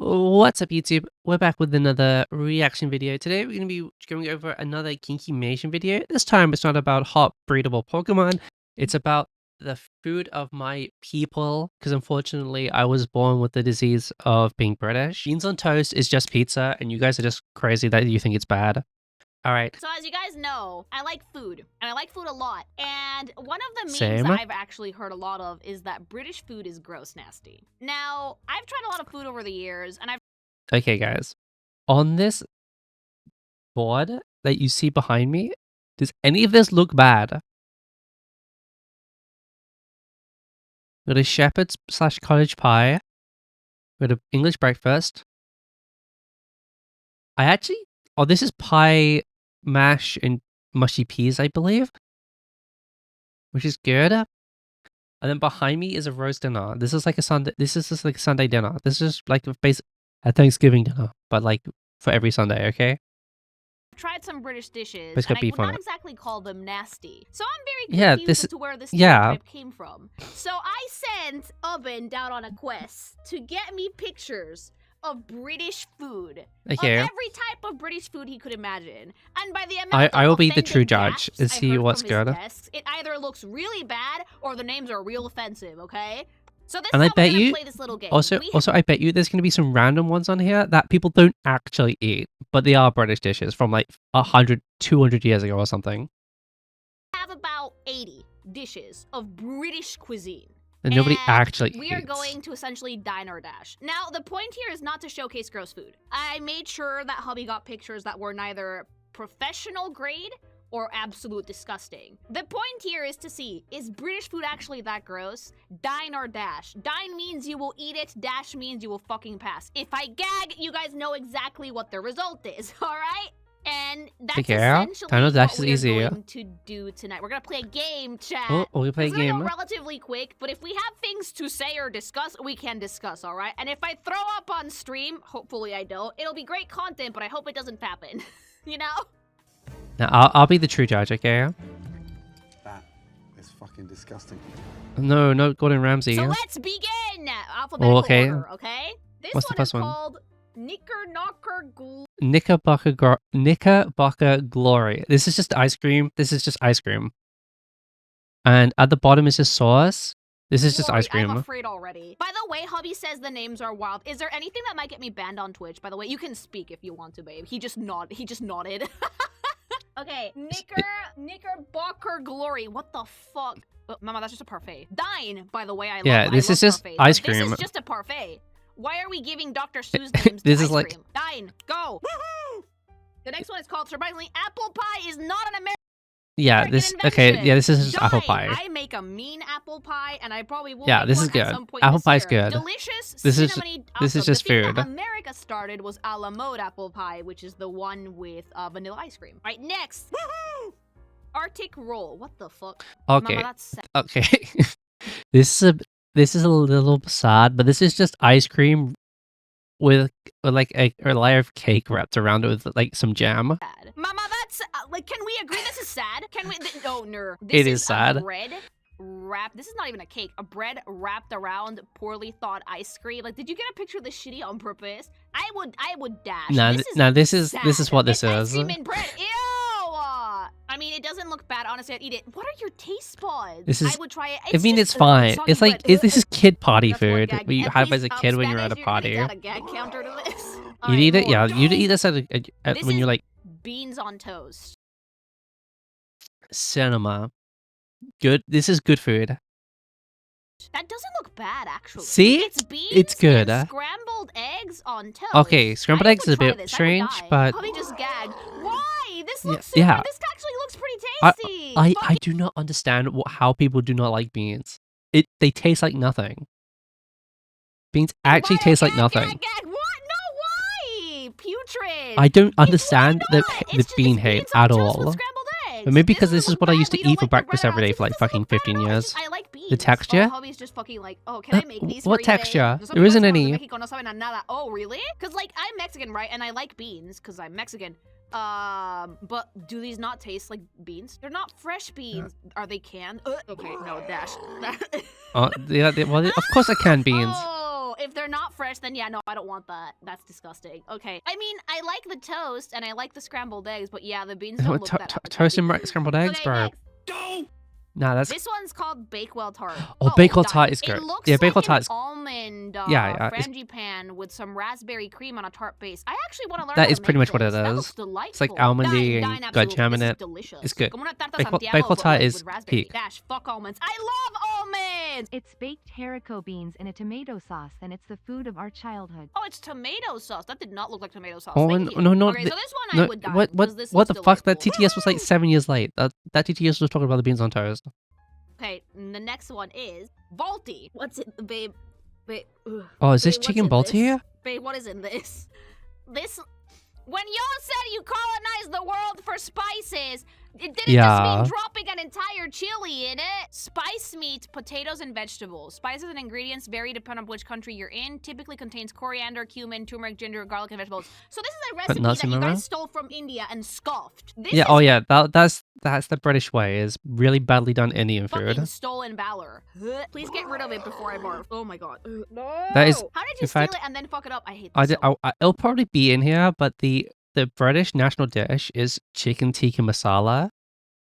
What's up, YouTube? We're back with another reaction video. Today we're going to be going over another Kinkymation video. This time it's not about hot breedable Pokemon. It's about the food of my people, because unfortunately I was born with the disease of being British. Beans on toast is just pizza, and you guys are just crazy that you think it's bad. All right. So as you guys know, I like food, and I like food a lot. And one of the memes Same. that I've actually heard a lot of is that British food is gross nasty. Now, I've tried a lot of food over the years, and I've... Okay, guys. On this board that you see behind me, does any of this look bad? We got a shepherd's / cottage pie. We got an English breakfast. Oh, this is pie, mash, and mushy peas, I believe, which is good. And then behind me is a roast dinner. This is like a Sunday. This is just like a Sunday dinner. This is like a Thanksgiving dinner, but like for every Sunday. Okay. tried some British dishes, It's and got I beef would on not it. exactly call them nasty. So I'm very confused as to where this stereotype came from. So I sent Oven down on a quest to get me pictures of British food. Okay. Of every type of British food he could imagine. And by the amount I will be the of true judge. gasps Is I he heard what's from his good? guests, it either looks really bad or the names are real offensive, okay? So this And is I how bet we're gonna you play this little game. also I bet you there's gonna be some random ones on here that people don't actually eat, but they are British dishes from like 100, 200 years ago or something. We have about 80 dishes of British cuisine. And nobody actually we are eats. going to essentially dine or dash. Now, the point here is not to showcase gross food. I made sure that hubby got pictures that were neither professional grade or absolute disgusting. The point here is to see, is British food actually that gross? Dine or dash. Dine means you will eat it, dash means you will fucking pass. If I gag, you guys know exactly what the result is, alright? And that's essentially I know what we're going to do tonight. We're gonna play a game, chat. Oh, we play a game. It's gonna go relatively quick, but if we have things to say or discuss, we can discuss, alright? And if I throw up on stream, hopefully I don't, it'll be great content, but I hope it doesn't happen. You know? Now, I'll be the true judge, okay? That is fucking disgusting. No, no Gordon Ramsay. So let's begin! Alphabetical order, okay? This What's the one first is one? called Knickerbocker Glory. This is just ice cream. This is just ice cream. And at the bottom is just sauce. This is just ice cream. I'm afraid already. By the way, hubby says the names are wild. Is there anything that might get me banned on Twitch? By the way, you can speak if you want to, babe. He just nodded. Okay, Knickerbocker Glory. What the fuck? Oh, mama, that's just a parfait. Dine, by the way, I love this is just parfaits. ice cream. This is just a parfait. Why are we giving Dr. Seuss names This to is ice like... cream? Dine, go! The next one is called, surprisingly, apple pie is not an American this is just apple pie. I make a mean apple pie, and I probably will. Yeah, this is good. Apple pie is good. Delicious. This is awesome. just the thing food. That America started was a la mode apple pie, which is the one with vanilla ice cream. Right, next. Arctic roll. What the fuck? Okay. Mama, that's sad. Okay. This is a little sad, but this is just ice cream with like a layer of cake wrapped around it with like some jam. Mama, that's like, can we agree this is sad? Can we? No, this it is sad. Bread wrapped. This is not even a cake. A bread wrapped around poorly thought ice cream. Like, did you get a picture of this shitty on purpose? I would dash. This is what this is. Ice cream and bread. Ew. I mean, it doesn't look bad. Honestly, I'd eat it. What are your taste buds? I would try it. I mean, it's fine. It's like this is kid party food that you had as a kid when you were at a party. Got a gag counter to this. You'd eat it, yeah. You'd eat this when you're like beans on toast. Cinema. Good. This is good food. That doesn't look bad, actually. See? It's beans it's good. and scrambled eggs on toast. Okay, scrambled eggs is a bit strange, but... Probably just gagged. Why? This looks super... Yeah. This actually looks pretty tasty. I do not understand how people do not like beans. They taste like nothing. Beans actually taste like nothing. What? No, why? Putrid. I don't understand the bean hate at all. But maybe because this is what I used to eat for breakfast every day for like fucking 15 years. I like beans. The texture? Hubby's just fucking like, oh, can I make these What texture? There isn't any. Oh, really? Because like, I'm Mexican, right? And I like beans because I'm Mexican. But do these not taste like beans? They're not fresh beans. Are they canned? Okay, no, dash. Well, of course I can beans. Oh, if they're not fresh, then yeah, no, I don't want that. That's disgusting. Okay. I mean, I like the toast and I like the scrambled eggs, but yeah, the beans don't look that appetizing. Toast and scrambled eggs, Okay, bro. next. Nah, that's... This one's called Bakewell Tart. Oh, Bakewell Tart is good. It looks Yeah, Bakewell like Tart is... an almond frangipan with some raspberry cream on a tart base. I actually want to learn That how is to pretty make much what it this. That is. looks delightful. It's like almondy and got jam in it. Delicious. It's good. Como una tarta Bakewell Santiago, but, Tart like, is with raspberry. peak. Dash, fuck almonds. I love almonds! It's baked haricot beans in a tomato sauce, and it's the food of our childhood. Oh, it's tomato sauce. That did not look like tomato sauce. Oh, Thank you. no. Okay, so this one I would die because this What the looks fuck? That delightful. TTS was like 7 years late. That TTS was talking about the beans on toast. Okay, the next one is Balti. What's it, babe? Ugh. Oh, is this Babe, chicken what's in Balti? this? Babe, what is in this? When y'all said you colonized the world for spices, it didn't just mean dropping an entire chili in it. Spice meat, potatoes, and vegetables. Spices and ingredients vary depending on which country you're in. Typically contains coriander, cumin, turmeric, ginger, garlic, and vegetables. So this is a recipe that you guys stole from India and scoffed. That's the British way. Is really badly done Indian food. Fucking stolen valor. Please get rid of it before I barf. Oh my god. No. That is. How did you steal it and then fuck it up? I hate this. It'll probably be in here, but the British national dish is chicken tikka masala,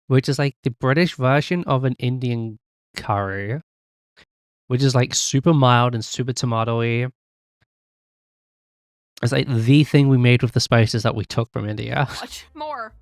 which is like the British version of an Indian curry, which is like super mild and super tomatoey. It's like the thing we made with the spices that we took from India. Much more.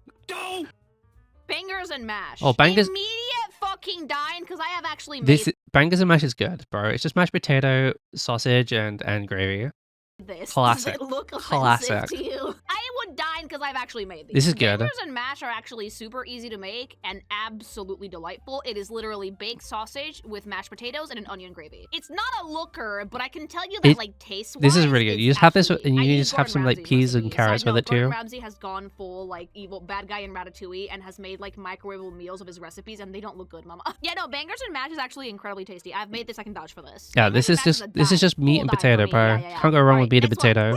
Bangers and mash. Oh, bangers. Immediate fucking dying because I have actually made This bangers and mash is good, bro. It's just mashed potato, sausage, and gravy. this. Classic. Does it look offensive Classic. to you? I would die because I've actually made these. This is good. Bangers and mash are actually super easy to make and absolutely delightful. It is literally baked sausage with mashed potatoes and an onion gravy. It's not a looker, but I can tell you that like taste-wise, this is really good. You just have this, and I you use just have Gordon some like Ramsay's peas and recipes. carrots Side with note, it too. Gordon Ramsay has gone full like evil bad guy in Ratatouille and has made like microwavable meals of his recipes, and they don't look good, mama. Yeah, no, bangers and mash is actually incredibly tasty. I've made this. I can vouch for this. Yeah, Bangers this is just meat and potato, bro. Can't go wrong with meat and potato.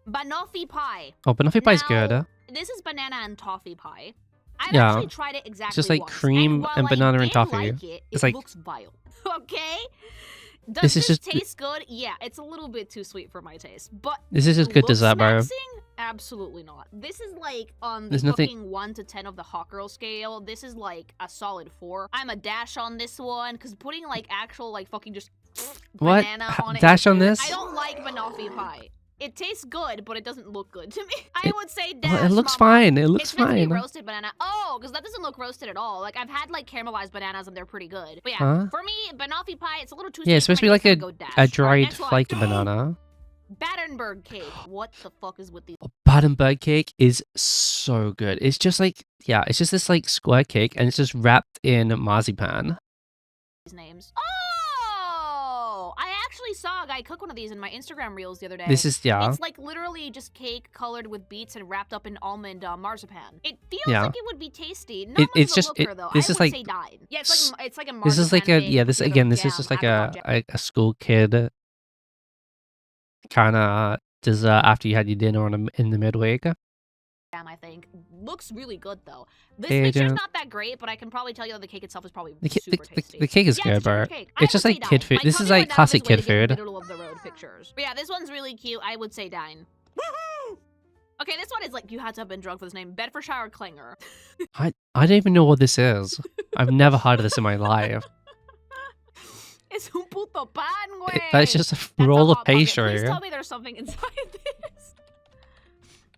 Banoffee pie. Oh, banoffee pie is Now, good. This is banana and toffee pie. I've Yeah. actually tried it exactly It's just like once, cream while and banana I and did toffee. Like it It's like- looks vile. Okay. Does This this is just- taste good? Yeah, it's a little bit too sweet for my taste. But This is just good looks dessert, bro. maxing? Absolutely not. This is like on the There's nothing- fucking 1 to 10 of the hot girl scale. This is like a solid 4. I'm a dash on this one because putting like actual like fucking just What? banana on it. Dash is on weird. this? I don't like banoffee pie. It tastes good, but it doesn't look good to me. I would say dash. Well, it looks mama. fine. It looks It's meant to fine. be roasted banana. Oh, because that doesn't look roasted at all. Like I've had like caramelized bananas and they're pretty good. But yeah, Huh? for me, banoffee pie, it's a little too. Yeah, it's sweet supposed to for be my like taste, I'd go dash. a Alright, dried next one. flaked banana. Battenberg cake. What the fuck is with these Battenberg cake is so good. It's just like, yeah, it's just this like square cake and it's just wrapped in marzipan. names? Oh, I actually saw a guy cook one of these in my Instagram reels the other day. This is, yeah. It's like literally just cake colored with beets and wrapped up in almond marzipan. It feels Yeah. like it would be tasty. Not much it's of a just- looker, it- though. this I is would like- say died. Yeah, it's like a marzipan. This is like a, bake yeah, with this a bit again, of this is jam, just like apricot a school kid kind of dessert after you had your dinner in the midweek. jam, I think. Looks really good though. This Yeah, picture's yeah. not that great, but I can probably tell you that the cake itself is probably The, super tasty. the cake is Yeah, good, it's a bro. sugar cake. I It's just would like say kid dine. food. My This is tummy like went out of classic its way kid to get food. Middle of the road pictures. But yeah, this one's really cute. I would say dine. Okay, this one is like you had to have been drunk for this name. Bedfordshire Clinger. I don't even know what this is. I've never heard of this in my life. It's un puto pan, güey. That's just a That's roll of Hot Pocket. pastry. Please tell me there's something inside this.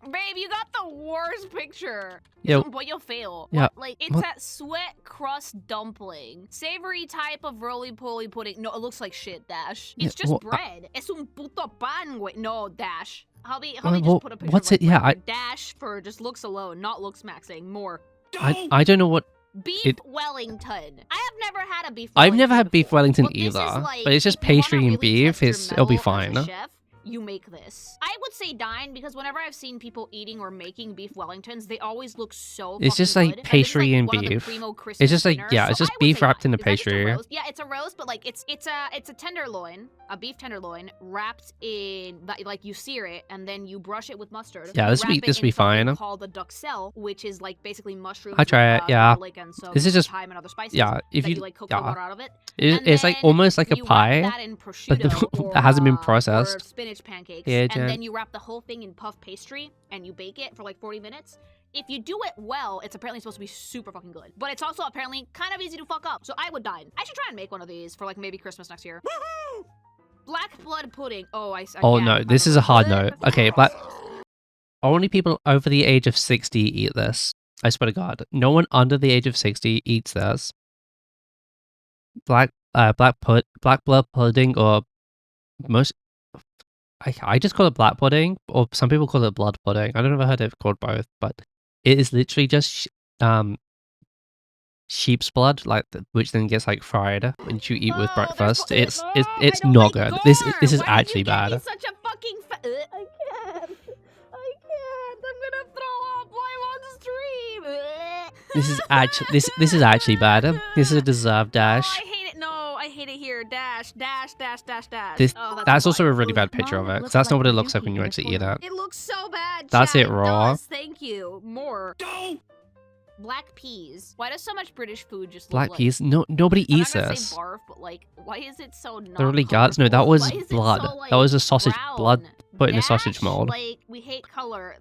Babe, you got the worst picture. Yeah. Boy, you'll fail. Yeah. What? Like, it's What? that sweat crust dumpling. Savory type of roly-poly pudding. No, it looks like shit, Dash. It's Yeah, just well, bread. Es un puto pan, güey. No, Dash. Hubby Well, just put a picture what's of like it? Yeah, regular Dash for just looks alone, not looks maxing. More. I don't know what. Beef Wellington. I have never had a beef I've never Wellington had beef before, Wellington but this is either, like, but it's just if you wanna pastry and really beef. test your It'll be mettle as a fine. chef, you make this. I would say dine because whenever I've seen people eating or making beef Wellingtons, they always look so It's just fucking like good. And this is, pastry like, and one of the beef. primo Christmas It's just like, dinners, yeah, so it's just I would beef say wrapped in dine. a Is that just pastry. roast? Yeah, it's a roast, but like it's a tenderloin, a beef tenderloin wrapped in like you sear it and then you brush it with mustard. Yeah, You this wrap be it this in be something fine. called the duxelle, which is like basically mushrooms I try with, it. Yeah, garlic and some this is just thyme and other spices. yeah. If that you you like cook the yeah, water out of it. it's like then almost like a you wrap pie, that in but prosciutto that hasn't been or processed. spinach pancakes, Yeah, and Jen. then you wrap the whole thing in puff pastry and you bake it for like 40 minutes. If you do it well, it's apparently supposed to be super fucking good. But it's also apparently kind of easy to fuck up. So I would dine. I should try and make one of these for like maybe Christmas next year. Black blood pudding. Oh, Oh yeah, no, I this is a hard no. remember. Okay, but only people over the age of 60 eat this. I swear to God, no one under the age of 60 eats this. Black blood pudding, or most. I just call it black pudding, or some people call it blood pudding. I don't know if I heard it called both, but it is literally just sheep's blood, like which then gets like fried when you eat with breakfast. It's not good. This is actually bad. Such a fucking I can't. I'm gonna throw up while I'm on stream. This is actually bad. This is a deserved dash. Oh, I hate it. No, I hate it here. Dash. This Oh, that's also a fine. really bad picture of Mom, it, it because looks that's not like what it the looks like when Yuki you in actually this eat it. It looks so bad. That's chat. it raw. Does. Thank you. More. Black peas. Why does so much British food just Black look peas? No, nobody I'm eats not gonna this. say barf, but like, why is it so not Literally guts. No, that colorful? was Why is it blood. so, like, That was a sausage blood brown? put in a sausage Dash? mold. Like, we hate color.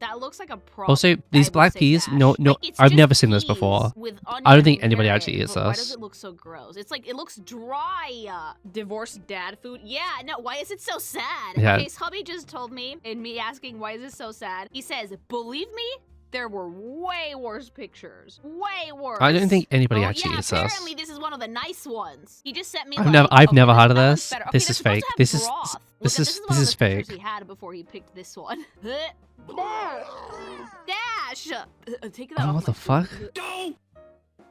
That looks like a problem. Also, I these would black say peas, dash. no, Like, it's I've just never seen this peas before. with I don't onion think and anybody carrot, actually eats but Why this. does it look so gross? It's like, it looks dry. Divorced dad food? Yeah, no, why is it so sad? Yeah. Okay, so hubby just told me, and me asking why is this so sad, he says, believe me, there were way worse pictures. Way worse. I don't think anybody Oh, actually yeah, eats this. apparently this is one of the nice ones. He just sent me I've like, never- I've okay, never this heard of one's this. better. Okay, This they're is supposed fake. to have This is- broth. this Look, is- one this of is the pictures fake. he had before he picked this one. Dash! Take that Oh, off what my the fuck? food.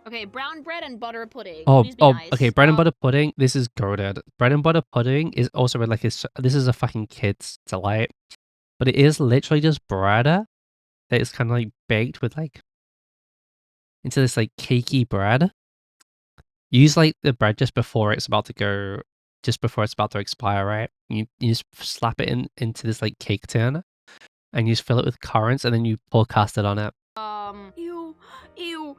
Okay, brown bread and butter pudding. Oh, Please be nice. okay. Bread and butter pudding. This is goated. Bread and butter pudding is also like this is a fucking kid's delight, but it is literally just bread that is kind of like baked with like into this like cakey bread. Use like the bread just before it's about to expire, right? You just slap it into this like cake tin, and you just fill it with currants, and then you pour custard on it. Ew.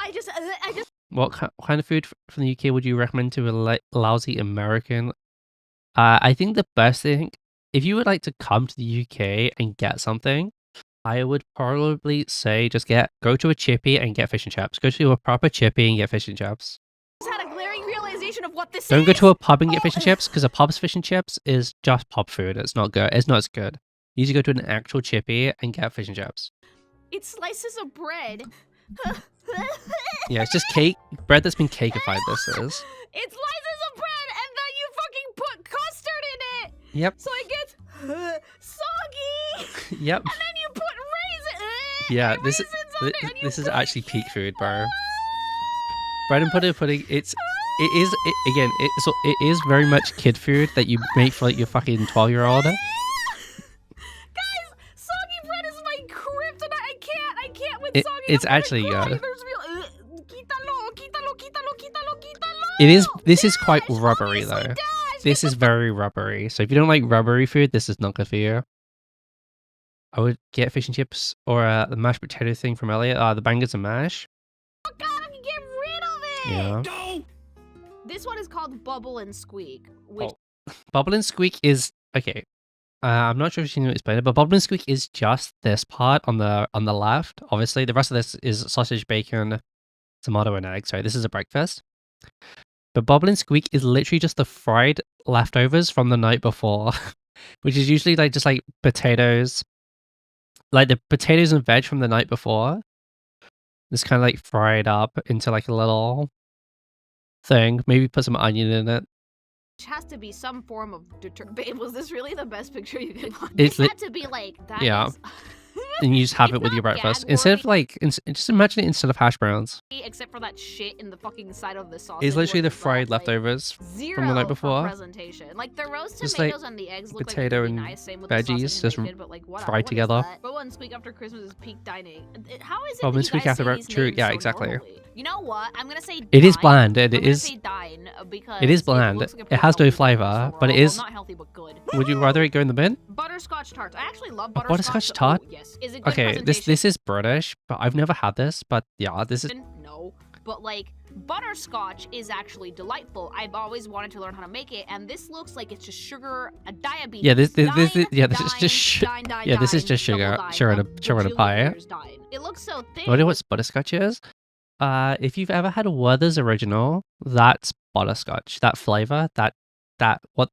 I just. What kind of food from the UK would you recommend to a lousy American? I think the best thing, if you would like to come to the UK and get something, I would probably say just go to a chippy and get fish and chips. Go to a proper chippy and get fish and chips. Just had a glaring realization of what this is. Don't go to a pub and get fish and chips, because a pub's fish and chips is just pub food. It's not good. It's not as good. You need to go to an actual chippy and get fish and chips. It's slices of bread. Yeah, it's just cake. Bread that's been cakeified, this is. It's slices of bread, and then you fucking put custard in it. Yep. So it gets soggy. Yep. And then you put Yeah, raisins on it, and you this is put- actually peak food, bro. Bread and butter pudding. It is very much kid food that you make for like your fucking 12-year-old. Guys, soggy bread is my kryptonite. I can't with soggy. It's I'm gonna actually cry. good. There's real. Quítalo. It is. This is Dash, quite rubbery obviously, though. Dash. This is very rubbery. So if you don't like rubbery food, this is not good for you. I would get fish and chips or the mashed potato thing from earlier. The bangers and mash. Oh God, I can get rid of it. Yeah. This one is called Bubble and Squeak. Which Bubble and squeak is okay. I'm not sure if you know explain it, but bubble and squeak is just this part on the left. Obviously, the rest of this is sausage, bacon, tomato, and egg. Sorry, this is a breakfast. But bubble and squeak is literally just the fried leftovers from the night before, which is usually like just like potatoes, like the potatoes and veg from the night before. It's kind of like fried up into like a little thing. Maybe put some onion in it. has to be some form of Babe, was this really the best picture you could find? It's This had to be like that. Yeah. Is... and you just have It's it with your not breakfast instead of gag-worthy. like. Just imagine it instead of hash browns. Except for that shit in the fucking side of the sausage. It's literally the What is fried that? Like, leftovers zero from the night for before. presentation. Like the roast Just like tomatoes and the eggs look like potato really and nice. Same with the sausage veggies and just bacon, but like what fried what together. Is that? But one squeak after Christmas is peak dining. How is it Oh, that you squeak guys after say these true. names Yeah, so exactly. normally? You know what? I'm gonna say It is dine. bland. I'm gonna say dine because It is bland. looks like a It pretty has no healthy flavor, breakfast but it overall. is. Well, not healthy but good. Would you rather it go in the bin? Butterscotch tarts. I actually love A butterscotch butterscotch. tart? Oh, yes. Is it good Okay, presentation? this is British, but I've never had this. But yeah, this is. No, but like butterscotch is actually delightful. I've always wanted to learn how to make it, and this looks like it's just sugar, a diabetes. Yeah, this dine, is just dine, dine, yeah, this is dine, just sugar, double dine, sugar in a a pie. bajillion years dine. It looks so thick. You know what butterscotch is? If you've ever had a Werther's Original, that's butterscotch. That flavor, what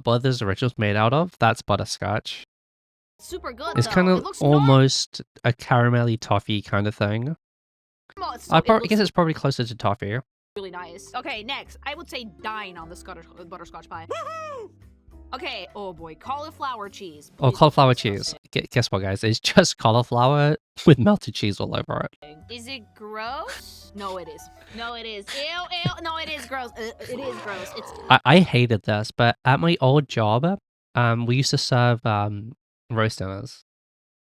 Werther's Original's made out of, that's butterscotch. Super good. It's though. kind It of looks almost a caramelly toffee kind of thing. I guess it's probably closer to toffee. Really nice. Okay, next. I would say dine on the butterscotch pie. Okay, oh boy, cauliflower cheese. Oh, Please cauliflower don't discuss cheese. Guess what, guys? It's just cauliflower with melted cheese all over it. it. Is it gross? No, it is. No, it is. Ew, ew. No, it is gross. It is gross. It's. I hated this, but at my old job, we used to serve roast dinners,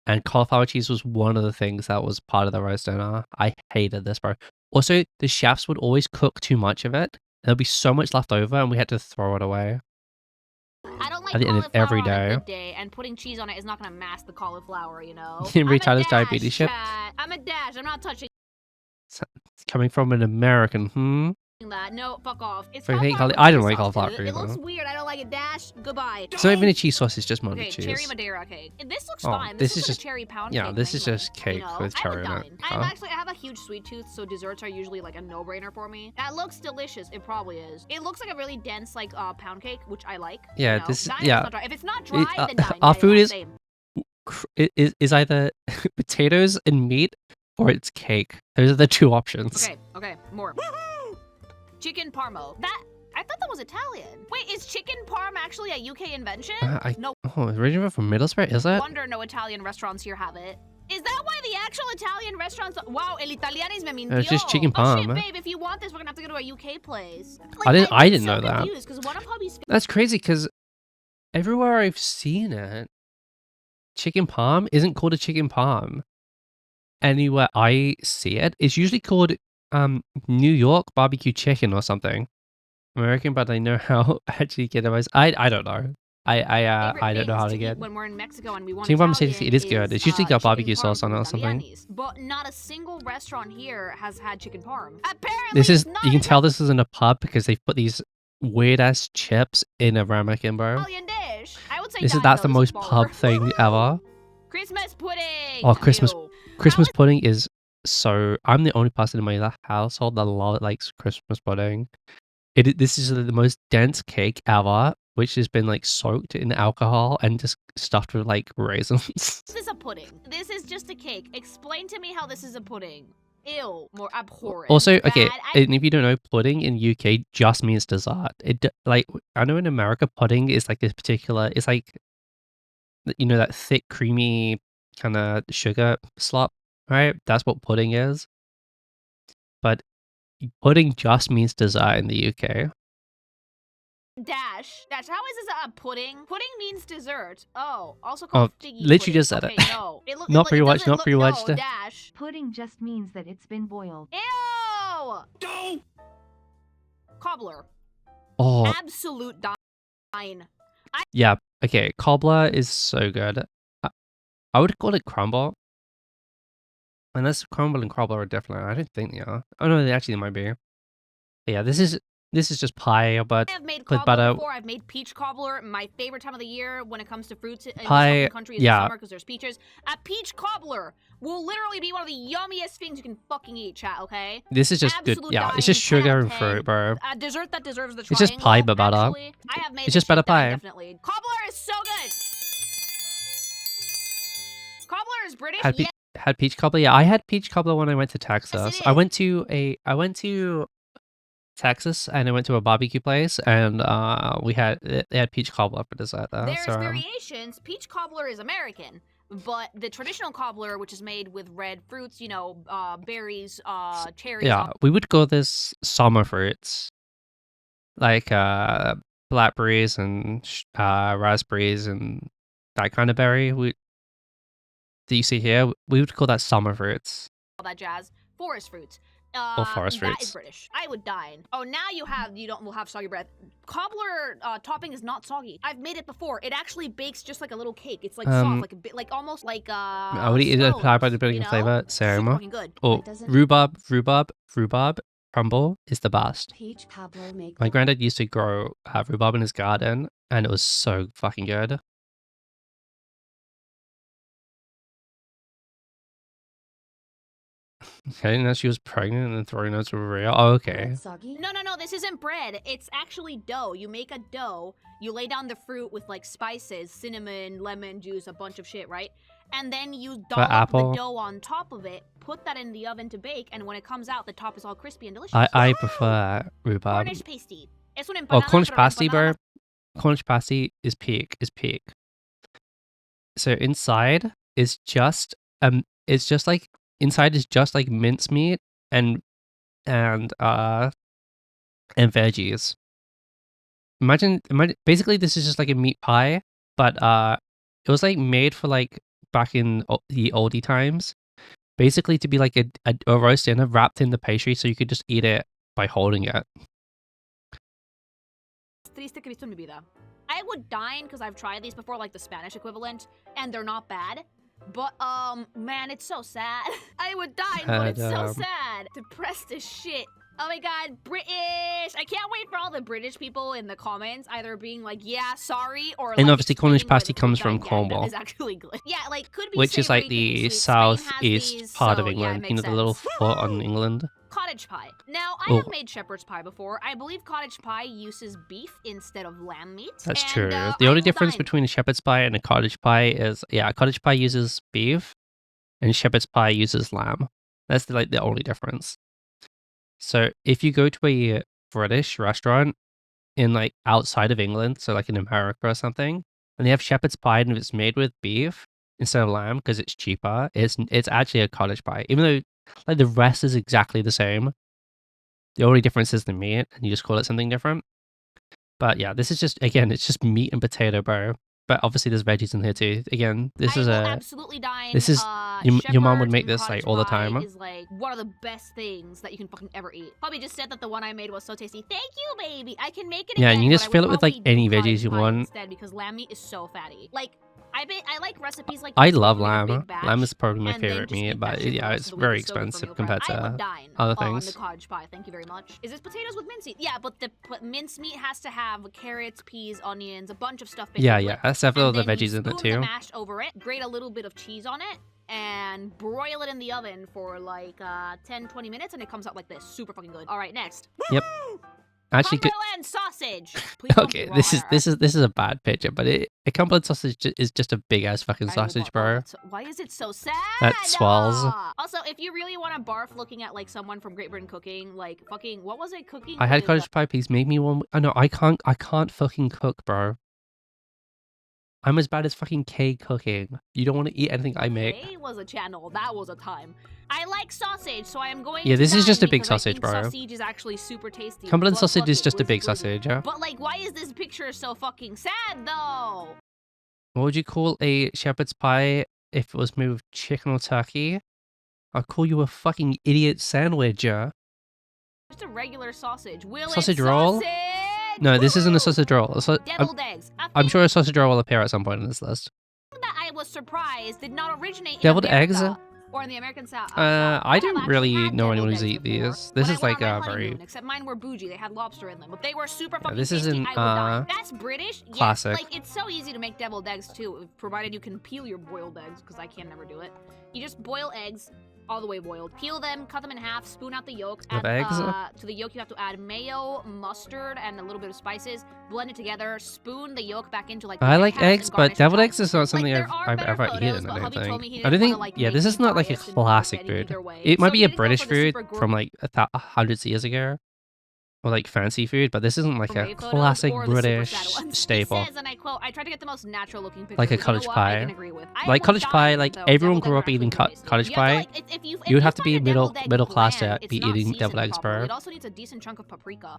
and cauliflower cheese was one of the things that was part of the roast dinner. I hated this, bro. Also, the chefs would always cook too much of it. There'd be so much left over, and we had to throw it away. I don't like At the end of cauliflower every on a day. good day, and putting cheese on it is not gonna mask the cauliflower, you know. Retarded diabetes ship. I'm a dash. I'm not touching It's coming from an American, that. No, fuck off. It's I hate cauliflower I don't with like cheese sauce, cauliflower dude. It looks either. weird. I don't like it. Dash. Goodbye. It's not even a cheese sauce. It's just Okay, melted cherry cheese. Madeira cake. This looks Oh, fine. this This is looks like just- a cherry pound yeah, cake. this is mainly, just cake you know? with cherry in I it, would huh? dine. I have a huge sweet tooth, so desserts are usually like a no-brainer for me. That looks delicious. It probably is. It looks like a really dense like pound cake, which I like. Yeah, you know? this is- Dine yeah. not dry. If it's not dry, then dine. Our Yeah, food yeah, is- same. It is either potatoes and meat or it's cake. Those are the two options. Okay, more. Chicken parmo. I thought that was Italian. Wait, is chicken parm actually a UK invention? No Oh, original from Middlesbrough, is it? wonder no Italian restaurants here have it. Is that why the actual Italian restaurants? Wow, el italianis me mintió. It's just chicken Oh shit, parm. babe, if you want this, we're gonna have to go to a UK place. I didn't I'm know so that. confused, 'cause one of hubby's That's crazy because everywhere I've seen it, chicken parm isn't called a chicken parm. Anywhere I see it, it's usually called New York barbecue chicken or something. American, but I know how actually get it. I don't know. I don't know how to get. when we're in Mexico and we want Chicken parm Italian it is good. It's usually got chicken barbecue parm sauce on it from or something. Italianis, but not a single restaurant here has had chicken parm. Apparently, This is it's not you can an tell this isn't a pub because they've put these weird ass chips in a ramekin, bro. Italian dish. I would say That's the is most baller. pub thing ever. Christmas pudding. Oh, Christmas- Ew. Christmas pudding is so. I'm the only person in my household that likes Christmas pudding. This is the most dense cake ever, which has been like soaked in alcohol and just stuffed with like raisins. This is a pudding. This is just a cake. Explain to me how this is a pudding. Ew, more abhorrent. Also, okay, Bad. and if you don't know, pudding in UK just means dessert. Like I know in America, pudding is like this particular. It's like that thick, creamy kind of sugar slop, right? That's what pudding is. But pudding just means dessert in the UK. Dash. How is this a pudding? Pudding means dessert. Oh, also Oh, called figgy literally pudding. just said okay, it. No, it look, Not it, pretty it much, doesn't not look- pretty much. No, dash. Pudding just means that it's been boiled. Ew. Cobbler. Oh, Absolute dine. yeah. Okay, cobbler is so good. I would call it crumble. Unless crumble and cobbler are different. I don't think they are. Oh no, they might be. But yeah, this is just pie, but I have made with cobbler butter. before. I've made peach cobbler. My favorite time of the year when it comes to fruits in Pie, this country is yeah. the summer because there's peaches. A peach cobbler will literally be one of the yummiest things you can fucking eat, chat. Okay. This is just good. Absolute Yeah, it's dying, just 10 out sugar of and 10. fruit, bro. A dessert that deserves the It's triangle. just pie, but butter. Actually, I have made It's this just better shit that I pie. Definitely. Cobbler is so good. Cobbler is British. Had, Yeah. had peach cobbler. Yeah, I had peach cobbler when I went to Texas. it I is. went to Texas and I went to a barbecue place and they had peach cobbler for dessert there. There's So variations. Peach cobbler is American. But the traditional cobbler, which is made with red fruits, you know, berries, cherries, Yeah, we would call this summer fruits, like blackberries and raspberries and that kind of berry. That you see here, we would call that summer fruits all that jazz. Forest fruits. or forest That is fruits. British. I would dine. Oh, now will have soggy bread. Cobbler topping is not soggy. I've made it before. It actually bakes just like a little cake. It's like soft, like a bit, like almost like I would eat it applied by the scones, building you know? flavor, Super Sarima. fucking good. Or But doesn't rhubarb crumble is the best. peach cobbler make My the granddad used to grow rhubarb in his garden, and it was so fucking good. Okay, now she was pregnant and throwing notes were real. Oh, okay. bread soggy? No, this isn't bread. It's actually dough. You make a dough, you lay down the fruit with like spices, cinnamon, lemon juice, a bunch of shit, right? And then you dollop the apple? dough on top of it, put that in the oven to bake, and when it comes out, the top is all crispy and delicious. I prefer rhubarb. Cornish pasty. Es una Oh, empanada, Cornish pero pasty, empanada bro. Cornish pasty is peak. So inside is just like inside is just like mincemeat and veggies. Imagine basically this is just like a meat pie, but it was like made for like back in the oldie times, basically to be like a roast dinner wrapped in the pastry, so you could just eat it by holding it. triste que he visto en mi vida. I would dine because I've tried these before, like the Spanish equivalent, and they're not bad. But man, it's so sad. I would dine, but it's so sad. Depressed as shit. Oh my god, British! I can't wait for all the British people in the comments either being like, yeah, sorry, or like, And obviously Cornish explaining why pasty the comes food from that I'm getting Cornwall. is actually good. Yeah, like could be Which is savory, like could be the sweet. Spain has southeast these, part of so, England. yeah, You know, the little makes foot on England. Cottage pie. Now, I Oh. have made shepherd's pie before. I believe cottage pie uses beef instead of lamb meat. That's and, true. I The only will difference dine. between a shepherd's pie and a cottage pie is, yeah, cottage pie uses beef, and shepherd's pie uses lamb. That's the only difference. So if you go to a British restaurant in like outside of England, so like in America or something, and they have shepherd's pie and it's made with beef instead of lamb because it's cheaper, it's actually a cottage pie, even though like the rest is exactly the same. The only difference is the meat, and you just call it something different. But yeah, this is just, again, it's just meat and potato, bro. But obviously there's veggies in here too. Again, this I is will a absolutely dine. this is your mom would shepherd's make and this like cottage all the pie time. Is like one of the best things that you can fucking ever eat. Hubby just said that the one I made was so tasty. Thank you, baby. I can make it Yeah, again. and you but just I fill would it with like probably any do cottage veggies you pie want. instead because lamb meat is so fatty. Like I like recipes like I this where love you make a lamb. big batch Lamb is probably my and then favorite just meat, eat but that shit yeah, for the it's rest of the week. very It's so good for meal expensive prep. compared I would to dine other on things. the cottage pie. Thank you very much. Is this potatoes with mincemeat? Yeah, but the mincemeat has to have carrots, peas, onions, a bunch of stuff baked Yeah, into yeah, it. that's definitely And the then you veggies in it spoon the too. mash over it, grate a little bit of cheese on it, and broil it in the oven for like 10-20 minutes, and it comes out like this. Super fucking good. All right, next. Yep. Actually, Cumberland sausage. Please don't be okay, raw. this is a bad picture, but a Cumberland sausage is just a big ass fucking I will sausage, barf. bro. Why is it so sad? That swells. Also, if you really want to barf looking at like someone from Great Britain cooking, like fucking what was it cooking? I had with, cottage pie. Please make me one. Oh no, I can't fucking cook, bro. I'm as bad as fucking K cooking. You don't want to eat anything I make. Today was a channel. That was a time. I like sausage, so I am going. Yeah, to this is dine just a big because I sausage, think bro. Sausage is actually super tasty. Cumberland But sausage fuck is it, just a glizzy, big glizzy. sausage, yeah? But like, why is this picture so fucking sad though? What would you call a shepherd's pie if it was made with chicken or turkey? I'll call you a fucking idiot sandwich, yeah? Just a regular sausage. Will Sausage it roll? sausage? No, this isn't a sausage roll. Deviled eggs. I'm sure a sausage roll will appear at some point in this list. That I was surprised did not originate Deviled in America eggs? or in the American South. I don't really know anyone who's eat these. This is like a very... Except mine were bougie. They had lobster in them, but they were super fucking this tasty. isn't, I would die. That's British. classic. Yes, like it's so easy to make deviled eggs too, provided you can peel your boiled eggs, because I can never do it. You just boil eggs. All the way boiled. Peel them, cut them in half, spoon out the yolks. Of Add, eggs? to the yolk, you have to add mayo, mustard, and a little bit of spices. Blend it together. Spoon the yolk back into like. I like halves and eggs, but garnish deviled with eggs is not something there are I've better ever photos, eaten, but I don't hubby told me think. he I don't didn't think... wanna, like, Yeah, make this me is not like a biased and look classic any food. either way. It might So be he a didn't go British for the food super from like hundreds of years ago. or like fancy food, but this isn't like a Gourmet photos classic or the super sad British ones. It staple. says, and I quote, I tried to get the most natural looking picture. Like a which, cottage you know what, I pie. can agree with. I Like would cottage pie, dine, like though, everyone deviled grew eggs up are eating actually really tasty. cottage You have to, pie. like, if You would have to find be a deviled egg middle class bland, to it's be not eating seasoned deviled eggs, properly. bro. It also needs a decent chunk of paprika.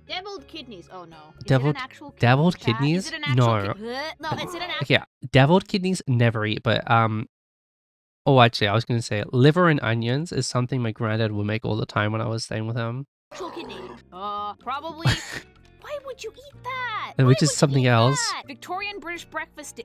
Deviled kidneys. Oh no. Is Deviled- it an actual kidney, deviled chat? kidneys? Is it an actual No. No, is it an Okay, deviled kidneys never eat, but oh, actually, I was gonna say liver and onions is something my granddad would make all the time when I was staying with him. actual kidney? Probably. Why would you eat that? And Why which is would you something eat else. that? Victorian British breakfast.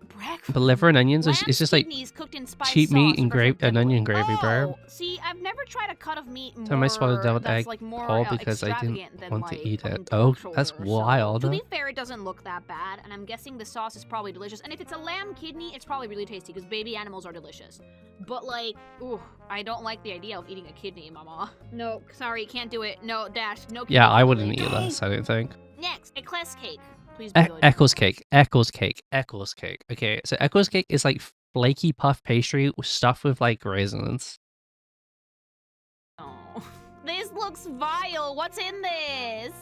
But liver and onions is Lamb's it's just like kidneys cooked in spice cheap meat sauce and version of onion Kendall. gravy, bro. Oh, see, I've never tried a cut of meat So I might swallow more deviled that's egg like more whole because I didn't extravagant than want like to eat fucking it. Oh, pork that's shoulder. wild. So, to be fair, it doesn't look that bad, and I'm guessing the sauce is probably delicious. And if it's a lamb kidney, it's probably really tasty because baby animals are delicious. But like, ooh, I don't like the idea of eating a kidney, mama. No, sorry, can't do it. No, Dash, no kidney. Yeah, I wouldn't eat this, I don't think. Next, eclair cake. Please be good. Eccles cake. Eccles cake. Eccles cake. Okay, so Eccles cake is like flaky puff pastry stuffed with like raisins. Oh. This looks vile. What's in this?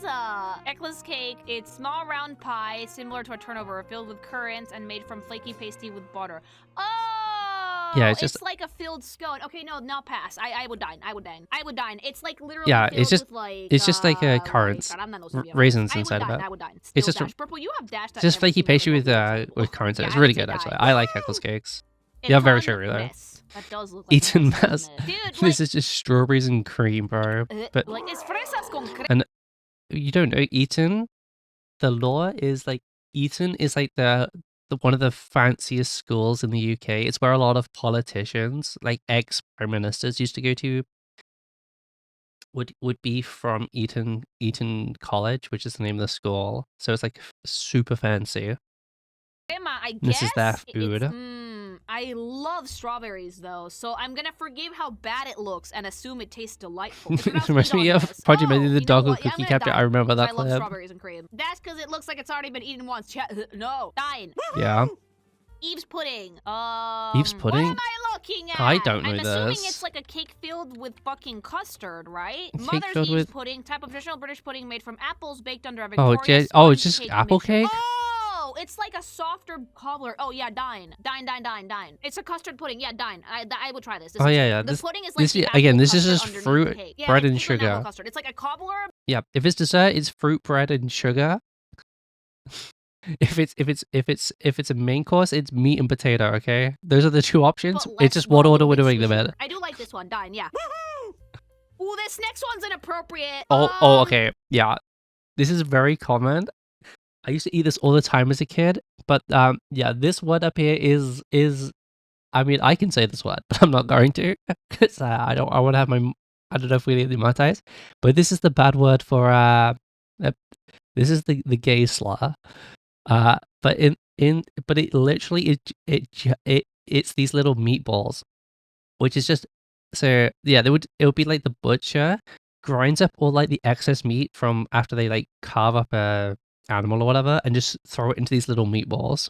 Eclair's cake. It's small round pie, similar to a turnover, filled with currants and made from flaky pasty with butter. Oh, Yeah, it's just like a filled scone. Okay, no, pass. I would dine. I would dine. It's like literally Yeah, filled it's just- with like it's just like, currants, raisins inside of it. I would dine. It's Still just a- dash. Purple, you have dashed It's just flaky pastry with currants in it. It's really good actually. I like Eccles cakes. Yeah, very sugary, though. That does look like Eaten mess, doesn't mess. it? Dude, This is just strawberries and cream, bro. But like es fresas con crema. you don't know Eton? The law is like Eton is like the one of the fanciest schools in the UK. It's where a lot of politicians, like ex prime ministers, used to go to. Would be from Eton College, which is the name of the school. So it's like super fancy. I guess. This is their food. I love strawberries though, so I'm gonna forgive how bad it looks and assume it tastes delightful. It reminds me of Project Maybe the Dog with Cookie Capture. I remember that I love clip. strawberries and cream. That's because it looks like it's already been eaten once. No, dine. Yeah. Eve's pudding. Eve's pudding? What am I looking at? I don't know I'm assuming this. it's like a cake filled with fucking custard, right? A cake Mother's filled Eve's with- pudding, type of traditional British pudding made from apples baked under a Oh, Victorian it's sponge just cake apple mixture. cake? Oh, it's like a softer cobbler. Oh yeah, dine. It's a custard pudding. Yeah, dine. I would try this. Oh, yeah. The This- pudding is like this- the again, apple this is custard just underneath fruit, the cake. Yeah, bread, it's and England apple sugar. custard. It's like a cobbler. Yeah, if it's dessert, it's fruit, bread, and sugar. If it's a main course, it's meat and potato. Okay, those are the two options. But It's less just what order we're mix doing for them in. sure. I do like this one. Dine, yeah. Ooh, this next one's inappropriate. Oh, okay, yeah. This is very common. I used to eat this all the time as a kid, but yeah, this word up here is. I mean, I can say this word, but I'm not going to because I don't. I want to have my. I don't know if we need the monetize, but this is the bad word for this is the gay slur. But but it literally it's these little meatballs, which is just so yeah. It would be like the butcher grinds up all like the excess meat from after they like carve up a animal or whatever, and just throw it into these little meatballs.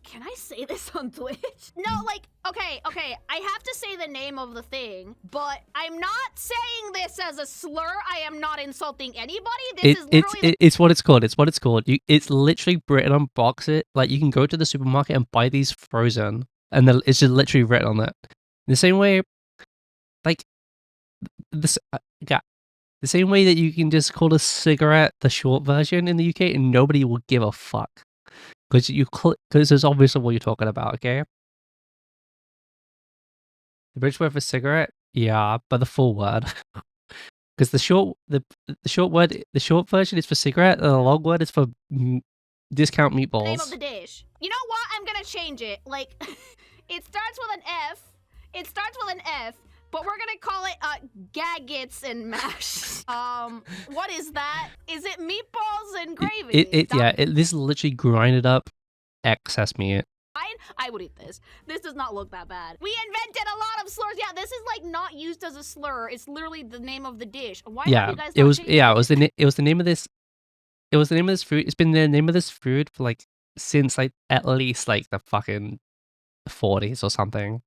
Can I say this on Twitch? No, like, okay, I have to say the name of the thing, but I'm not saying this as a slur. I am not insulting anybody. This is literally It's what it's called. It's what it's called. It's literally written on boxes. Like you can go to the supermarket and buy these frozen, and then it's just literally written on it. The same way, like this, yeah, the same way that you can just call a cigarette the short version in the UK, and nobody will give a fuck. Because it's obviously what you're talking about, okay? The British word for cigarette, yeah, but the full word, because the short version is for cigarette, and the long word is for discount the name of meatballs. the dish. You know what? I'm gonna change it. Like, it starts with an F. But we're gonna call it gaggets and mash. What is that? Is it meatballs and gravy? This is literally grinded up excess meat. I would eat this. This does not look that bad. We invented a lot of slurs. Yeah, this is like not used as a slur. It's literally the name of the dish. Why have you guys it was not changed it was the name of this. It was the name of this food. It's been the name of this food for like since like at least like the fucking 40s or something.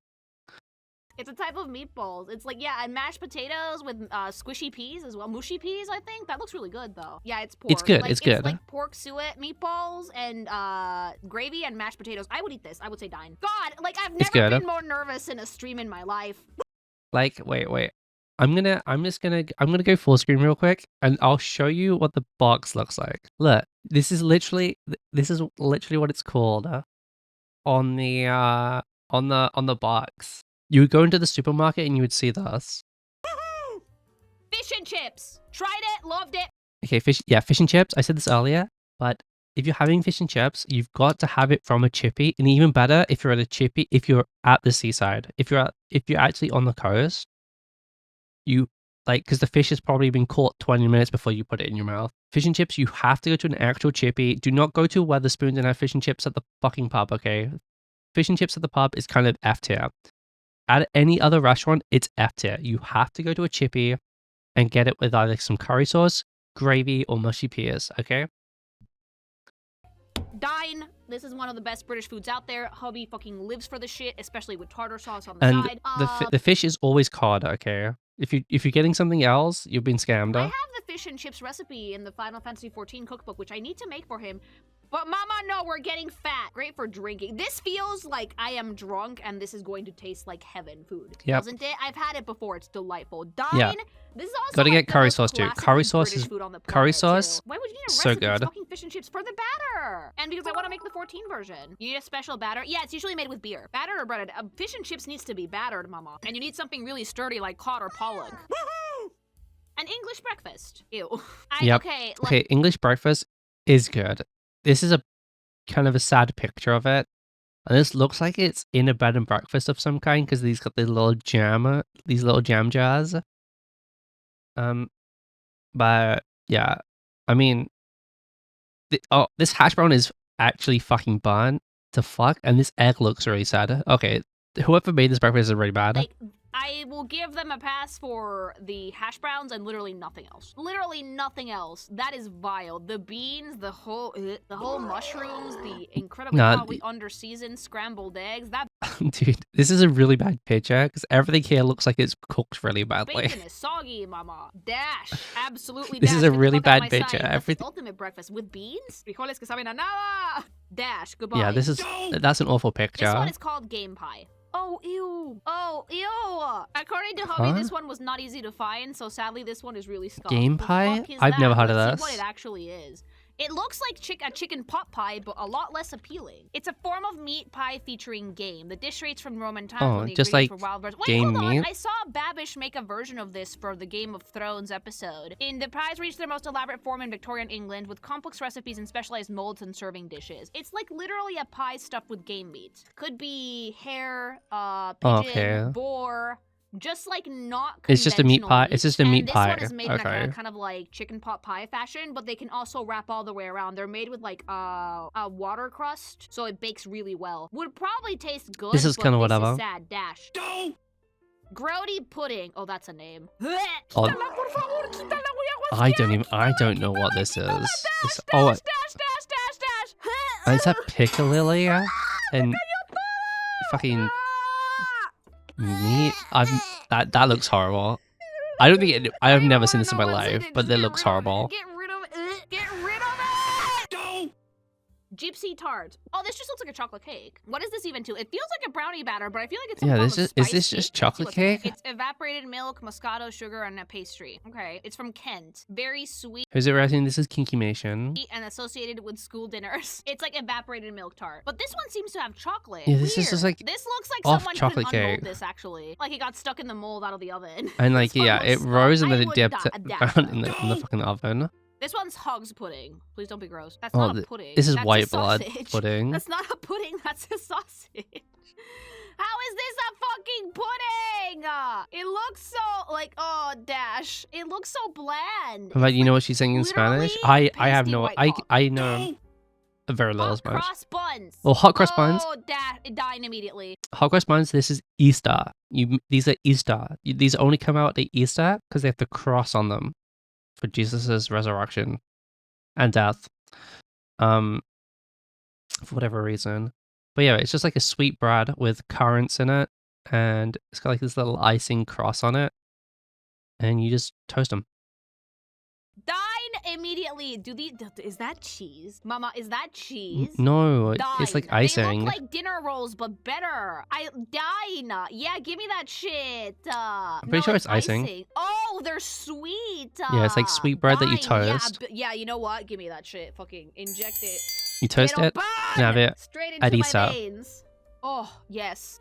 It's a type of meatballs. It's like, yeah, and mashed potatoes with squishy peas as well. Mushy peas, I think. That looks really good, though. Yeah, it's pork. It's good. Like, it's good. It's like pork suet meatballs and gravy and mashed potatoes. I would eat this. I would say dine. God, like, I've It's never good. been more nervous in a stream in my life. Like, wait. I'm gonna go full screen real quick, and I'll show you what the box looks like. Look, this is literally what it's called on the box. You would go into the supermarket and you would see this. Fish and chips. Tried it, loved it. Okay, fish and chips. I said this earlier, but if you're having fish and chips, you've got to have it from a chippy, and even better if you're at a chippy, if you're at the seaside. If you're actually on the coast, you because the fish has probably been caught 20 minutes before you put it in your mouth. Fish and chips, you have to go to an actual chippy. Do not go to Weatherspoons and have fish and chips at the fucking pub, okay? Fish and chips at the pub is kind of F tier. At any other restaurant, it's F tier. You have to go to a chippy and get it with either some curry sauce, gravy, or mushy peas, okay? Dine. This is one of the best British foods out there. Hubby fucking lives for the shit, especially with tartar sauce on the And side. the fish is always cod, okay? If you're getting something else, you've been scammed. I have the fish and chips recipe in the Final Fantasy XIV cookbook, which I need to make for him. But mama, no, we're getting fat. Great for drinking. This feels like I am drunk and this is going to taste like heaven food. Yep. Doesn't it? I've had it before. It's delightful. Dine. Yeah. This is also Gotta like get the curry most sauce too. classic Curry sauce British is food on the curry planet, sauce. too. Why would you need a so recipe? good. It's fucking fish and chips for the batter. And because I want to make the 14 version. You need a special batter. Yeah, it's usually made with beer. Battered or breaded. Fish and chips needs to be battered, mama. And you need something really sturdy like cod or pollock. An English breakfast. Ew. Yep. Okay, Okay, English breakfast is good. This is a kind of a sad picture of it. And this looks like it's in a bed and breakfast of some kind because these got these little jam jars. But yeah, I mean, this hash brown is actually fucking burnt to fuck, and this egg looks really sad. Okay, whoever made this breakfast is really bad. like, I will give them a pass for the hash browns and literally nothing else. Literally nothing else. That is vile. The beans, the whole mushrooms, the incredibly probably under-seasoned scrambled eggs. That Dude, this is a really bad picture because everything here looks like it's cooked really badly. bacon is soggy, mama. Dash. Absolutely This dash. is a Get the really fuck out of bad my picture. sight. That's the Everything. ultimate breakfast with beans, frijoles que saben a nada. Dash. Goodbye. Yeah, that's an awful picture. This one is called game pie. Oh, ew. Oh, ew. According to Hubby, Huh? this one was not easy to find, so sadly this one is really scuffed. Game The pie? fuck is I've that? never heard of Let's see this. what it actually is. It looks like a chicken pot pie, but a lot less appealing. It's a form of meat pie featuring game. The dish rates from Roman times Oh, when the just ingredients like were wild birds. Wait, game hold on. meat? I saw Babish make a version of this for the Game of Thrones episode. The pies reached their most elaborate form in Victorian England with complex recipes and specialized molds and serving dishes. It's like literally a pie stuffed with game meat. Could be hare, pigeon, Okay. boar. Just like not It's just a meat conventional pie. It's just a meat and pie. This one is made in Okay. a kind of like chicken pot pie fashion, but they can also wrap all the way around. They're made with like a water crust, so it bakes really well. Would probably taste good. This is but kinda this whatever. Is sad dash. Grody pudding. Oh, that's a name. Oh, I don't know what this is. Dash. Is that piccalilli and fucking meat? That looks horrible. I don't think I have never seen this in my life, but it looks horrible. Get rid of it. Get rid of it. Gypsy tart. Oh, this just looks like a chocolate cake. What is this even to? It feels like a brownie batter, but I feel like it's some Yeah, form this of is spice this cake. just Let's see chocolate what's in it. cake? It's evaporated milk, Moscato sugar, and a pastry. Okay, it's from Kent. Very sweet Who's it writing? This is Kinkymation. and associated with school dinners. It's like evaporated milk tart. But this one seems to have chocolate. Yeah, this is Weird. just like This looks like off someone chocolate couldn't unmold cake. this actually. Like it got stuck in the mold out of the oven. And like This one yeah, looks it stuck. rose and then I it would dipped dash down in though. the fucking oven. This one's Hog's pudding. Please don't be gross. That's Oh, not a pudding. this is That's a white blood sausage. pudding. That's not a pudding. That's a sausage. How is this a fucking pudding? It looks so like dash. It looks so bland. But It's you know like what she's saying in Spanish? literally I have pasty no white I know very little hot Spanish. cross buns. Well, hot cross buns. Oh, dying immediately. Hot cross buns. This is Easter. These are Easter. These only come out at Easter because they have the cross on them for Jesus's resurrection and death. For whatever reason. But yeah, it's just like a sweet bread with currants in it and it's got like this little icing cross on it, and you just toast them. Dine immediately. Is that cheese? Mama, is that cheese? No, it's like Dine. They icing. look like dinner rolls, but better. Dine. Yeah, give me that shit. I'm pretty sure it's icing. Oh, they're sweet. Yeah, it's like sweet bread that you toast. Yeah, you know what? Give me that shit. Fucking inject it. You toast it, and have it straight into arisa. my veins. Oh, yes.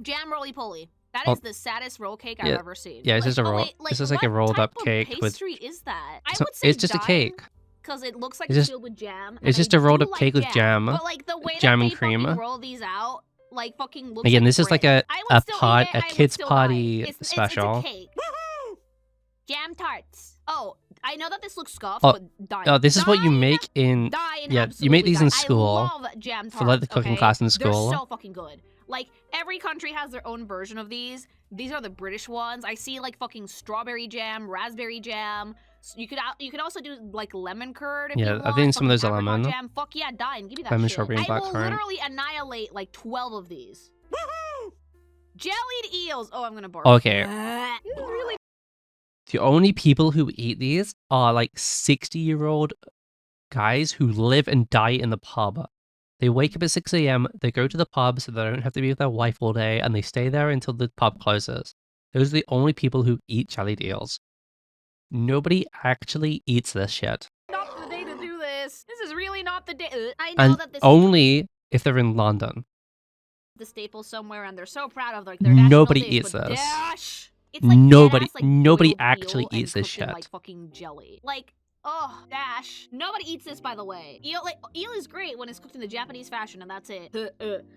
Jam roly-poly. That is the saddest roll cake I've ever seen. Yeah, it's just a roll. It's just like a rolled up cake with. What pastry is that? I would say it's just a cake. Because it looks like it's filled with jam. It's just a rolled up cake with jam. But like the way jam that and they cream. fucking roll these out, like fucking looks Again, like this is like a kids still party it's special. a cake. Jam tarts. Oh, I know that this looks scuffed, Oh, but dine. Oh, this is what you make in. Yeah, you make these in school. I love jam tarts, for like the cooking class in school. They're so fucking good. Like every country has their own version of these. These are the British ones. I see like fucking strawberry jam, raspberry jam. You could also do like lemon curd if you want. I think some of those are lemon. Jam. Fuck yeah, dine. Give me that lemon, shit. strawberry, and I will blackcurrant. literally annihilate like 12 of these. Jellied eels. Oh, I'm gonna barf. Okay. Really? The only people who eat these are like 60-year-old guys who live and die in the pub. They wake up at 6 a.m., they go to the pub so they don't have to be with their wife all day, and they stay there until the pub closes. Those are the only people who eat jellied eels. Nobody actually eats this shit. Not the day to do this. This is really not the day. I know And that this only if they're in London. the staple somewhere, and they're so proud of like their Nobody national dish, eats but this. Dash. It's like Nobody- dead-ass, like, nobody boiled actually eel and eats this cooked in, shit. like fucking jelly. Like, oh, Dash. Nobody eats this, by the way. Eel is great when it's cooked in the Japanese fashion, and that's it.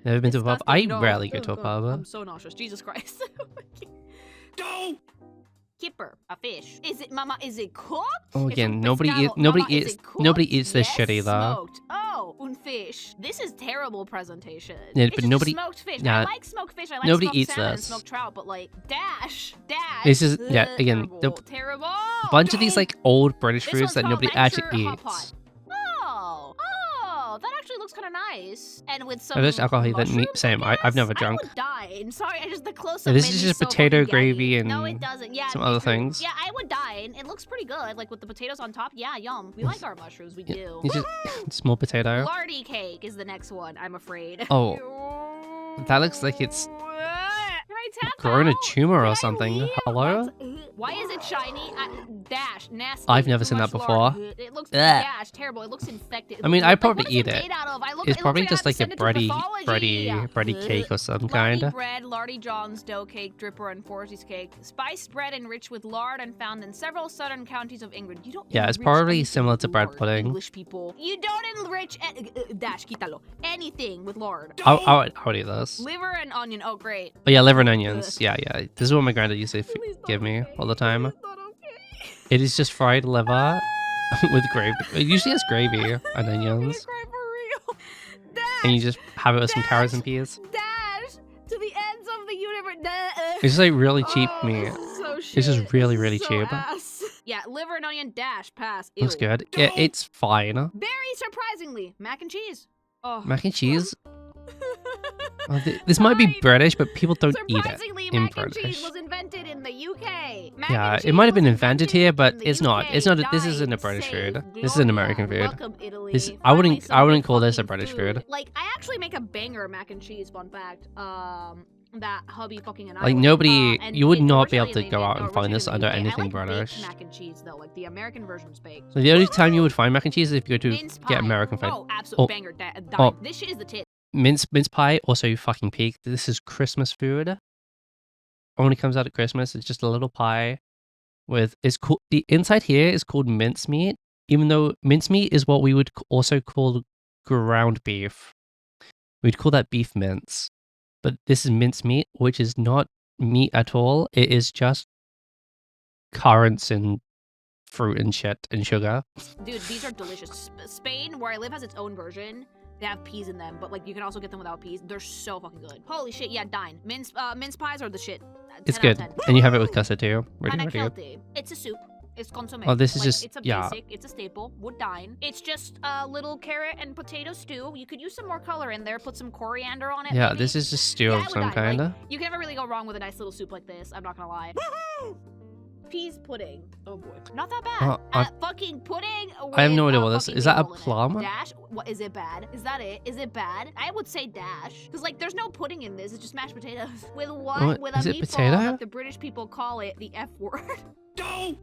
Never been to a pub? I Disgusting, no. rarely go to a pub. I'm so nauseous. Jesus Christ. Go! Kipper, a fish. Is it, Mama? Is it cooked? Oh, It's again, un nobody pescado. eats. Nobody Mama, is eats. it cooked? Nobody eats this Yes, shit either. Smoked. Oh, un fish. This is terrible presentation. Yeah, It's but just nobody- smoked fish. yeah, I like smoked fish. I like nobody smoked eats salmon and this. smoked trout, but like dash. This is- yeah, again, terrible. Terrible. Bunch of these like old British This foods one's that called nobody Venture actually Hot eats. Pot. Oh, that actually looks kind of nice. And with some There's alcohol that mushrooms, same. I I've never guess? drunk. I would die. And sorry, I just the close Yeah, up. this is just potato gravy No, and it doesn't. Yeah, some other mushrooms. things. Yeah, I would die. It looks pretty good, like with the potatoes on top. Yeah, yum. We like our mushrooms. We do. It's just small potato. Lardy cake is the next one. I'm afraid. Oh, that looks like it's Can I tap grown a out? tumor Can or I something. leave? Hello? Why is it shiny? Dash, nasty. I've never too seen much that before. lard. It looks Ugh. dash, terrible. It looks infected. I mean, Like, I'd probably what is eat it. made out of? It's probably looks just like I like a have to send it to pathology. bready cake or some Lardy kind. bread, Lardy John's dough cake, dripper, and Forsy's cake. Spiced bread enriched with lard and found in several southern counties of England. You don't Yeah, it's enrich probably anything similar with to bread lard, pudding. English people. You don't enrich dash, quítalo. Anything with lard. I would eat this. Liver and onion. Oh, great. Oh yeah, liver and onions. Yeah. This is what my granddad used to Please not give me okay. all the time. It's not okay. It is just fried liver with gravy. It usually has gravy and I'm gonna onions. cry for real. Dash, And you just have it with some carrots and Dash. peas. dash to the ends of the universe. It's just like really cheap meat. This is so shit. This is really, really so cheap. ass. Yeah, liver and onion dash pass. Looks Ew. good. Yeah, it's fine. Very surprisingly, mac and cheese. Oh. Mac and cheese. This might be Fine. British, but people don't eat it Surprisingly, in mac and cheese British. was invented in the UK. Mac Yeah, and it cheese might have been was invented here, but in the it's not. UK. It's not. This Die, isn't a British save, food. This is an Gloria. American food. Welcome, Italy. This- I Finally wouldn't some good call this a fucking British food. Like, I actually make a banger mac and cheese. Fun fact. That hubby fucking and I Like like, nobody, and you would it not be able originated to go in- out and find this originated under in the UK. anything I like British. baked mac and cheese though, like the American version's baked. So the only time you would find mac and cheese is if you go to Mince get pie. American food. Oh, absolute Oh. banger. Oh. This shit is the tip. Mince pie, also fucking peak. This is Christmas food. Only comes out at Christmas. It's just a little pie with it's cool. The inside here is called mincemeat, even though mincemeat is what we would also call ground beef. We'd call that beef mince, but this is mincemeat, which is not meat at all. It is just currants and fruit and shit and sugar. Dude, these are delicious. Spain, where I live, has its own version. They have peas in them, but like you can also get them without peas. They're so fucking good. Holy shit, yeah, dine. Mince pies are the shit. It's 10 out of good, 10. and you have it with custard too. Really, Panna really good. Kelty. It's a soup. It's consomme. Oh, this is Like, just it's a yeah. basic, it's a staple, would dine. It's just a little carrot and potato stew. You could use some more color in there, put some coriander on it. Yeah, maybe. this is just stew Yeah, of I would some dine. kind. Like, you can never really go wrong with a nice little soup like this. I'm not gonna lie. Peas pudding. Oh boy. Not that bad. Oh, fucking pudding. I have no with, idea what this is. fucking Is that a meatball in it. plum? Dash? What is it bad? Is that it? Is it bad? I would say dash. Because like there's no pudding in this, it's just mashed potatoes. With what? What? With a Is it meatball potato? that the British people call it the F word. No!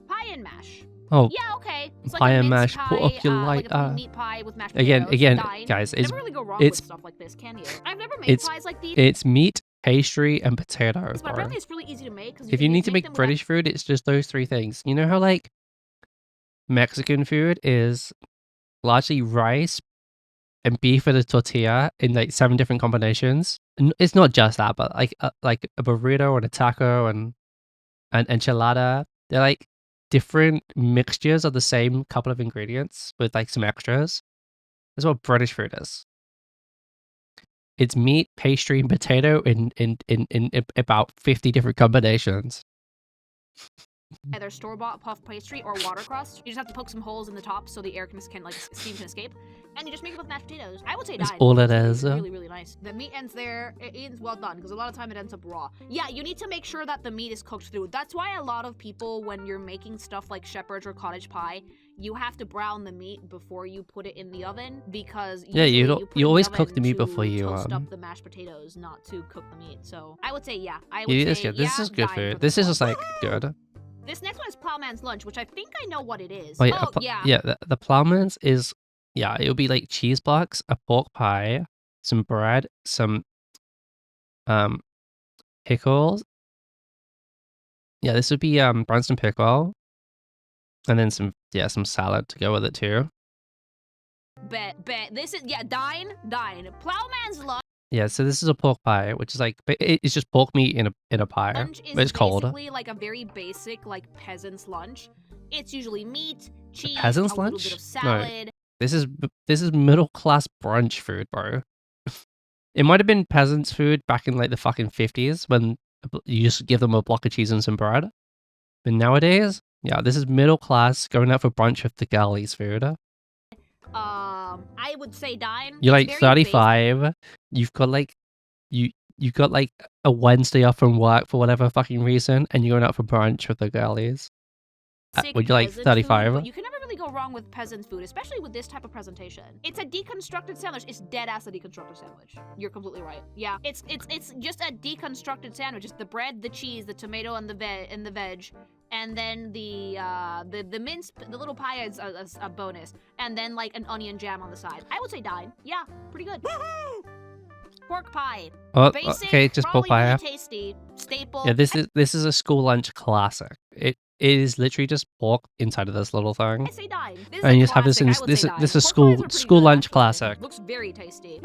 Pie and mash. Oh, Yeah, okay. It's like pie a and mince mash. Put pie, up your like light. a meat pie with mashed Again, potatoes. Dine. guys, You it's never really go wrong it's with stuff like this, can you? I've never made it's pies like these. it's meat, pastry, and potato. But Bro. apparently it's really easy to make. 'Cause If you need to make make them with, British food, it's just those three things. You know how like Mexican food is largely rice and beef with a tortilla in like 7 different combinations. It's not just that, but like a burrito and a taco and an enchilada. They're like different mixtures of the same couple of ingredients with like some extras. That's what British food is. It's meat, pastry, and potato in about 50 different combinations. either store-bought puff pastry or water crust. You just have to poke some holes in the top so the air can like steam can escape, and you just make it with mashed potatoes. I would say That's dine. all it It's is. really, really nice. The meat ends there. It ends well done because a lot of time it ends up raw. Yeah, you need to make sure that the meat is cooked through. That's why a lot of people, when you're making stuff like shepherd's or cottage pie, you have to brown the meat before you put it in the oven because Yeah, you usually don't. put it You in always oven cook the meat to before you toast up the mashed potatoes, not to cook the meat. So I would say yeah. I would Yeah, say it's good. This yeah, is good dine food. for This is one. just like good. This next one is Plowman's Lunch, which I think I know what it is. Wait, Oh, yeah. yeah. The plowman's is it'll be like cheese blocks, a pork pie, some bread, some pickles. Yeah, this would be Branston pickle, and then some salad to go with it too. Bet. This is, yeah, dine. Plowman's Lunch Yeah, so this is a pork pie, which is like it's just pork meat in a pie, is but it's cold. basically like a very basic, like, peasant's lunch. It's usually meat, cheese, peasant's a little lunch? bit of No. salad. This is middle class brunch food, bro. It might have been peasants' food back in like the fucking 50s when you just give them a block of cheese and some bread. But nowadays, yeah, this is middle class going out for brunch with the girlies food. I would say dine. You're It's like very 35. You've got like you've got like a Wednesday off from work for whatever fucking reason, and you're going out for brunch with the girlies. basic Would you like peasant 35? Food, but you can never really go wrong with peasant's food, especially with this type of presentation. It's a deconstructed sandwich. It's dead ass a deconstructed sandwich. You're completely right. Yeah, it's just a deconstructed sandwich. It's the bread, the cheese, the tomato, and the veg, and then the mince, the little pie is a bonus, and then like an onion jam on the side. I would say dine. Yeah, pretty good. Pork pie. Oh, Basic, okay, just pork probably pie. really tasty. Staple. Yeah, this is a school lunch classic. It is literally just pork inside of this little thing. I say dine. This is And a you just have this classic. in I would this say is dine. this is Pork school pies are pretty school good, lunch actually. classic. Looks very tasty.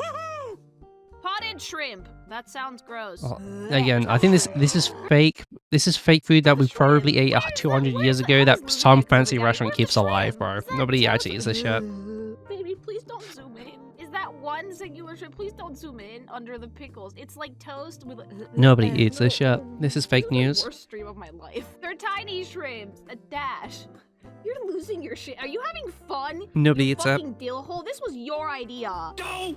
Potted shrimp. That sounds gross. Oh, again, I think this is fake. This is fake food that we probably ate 200 years ago that some fancy restaurant keeps alive, bro. Nobody actually eats this shit. Baby, please don't zoom in. Is that one singular shrimp? Please don't zoom in under the pickles. It's like toast with. Nobody eats this shit. This is fake This is news. the worst stream of my life. They're tiny shrimps. A dash. You're losing your shit. Are you having fun? Nobody you eats it. fucking dill hole. This was your idea. No!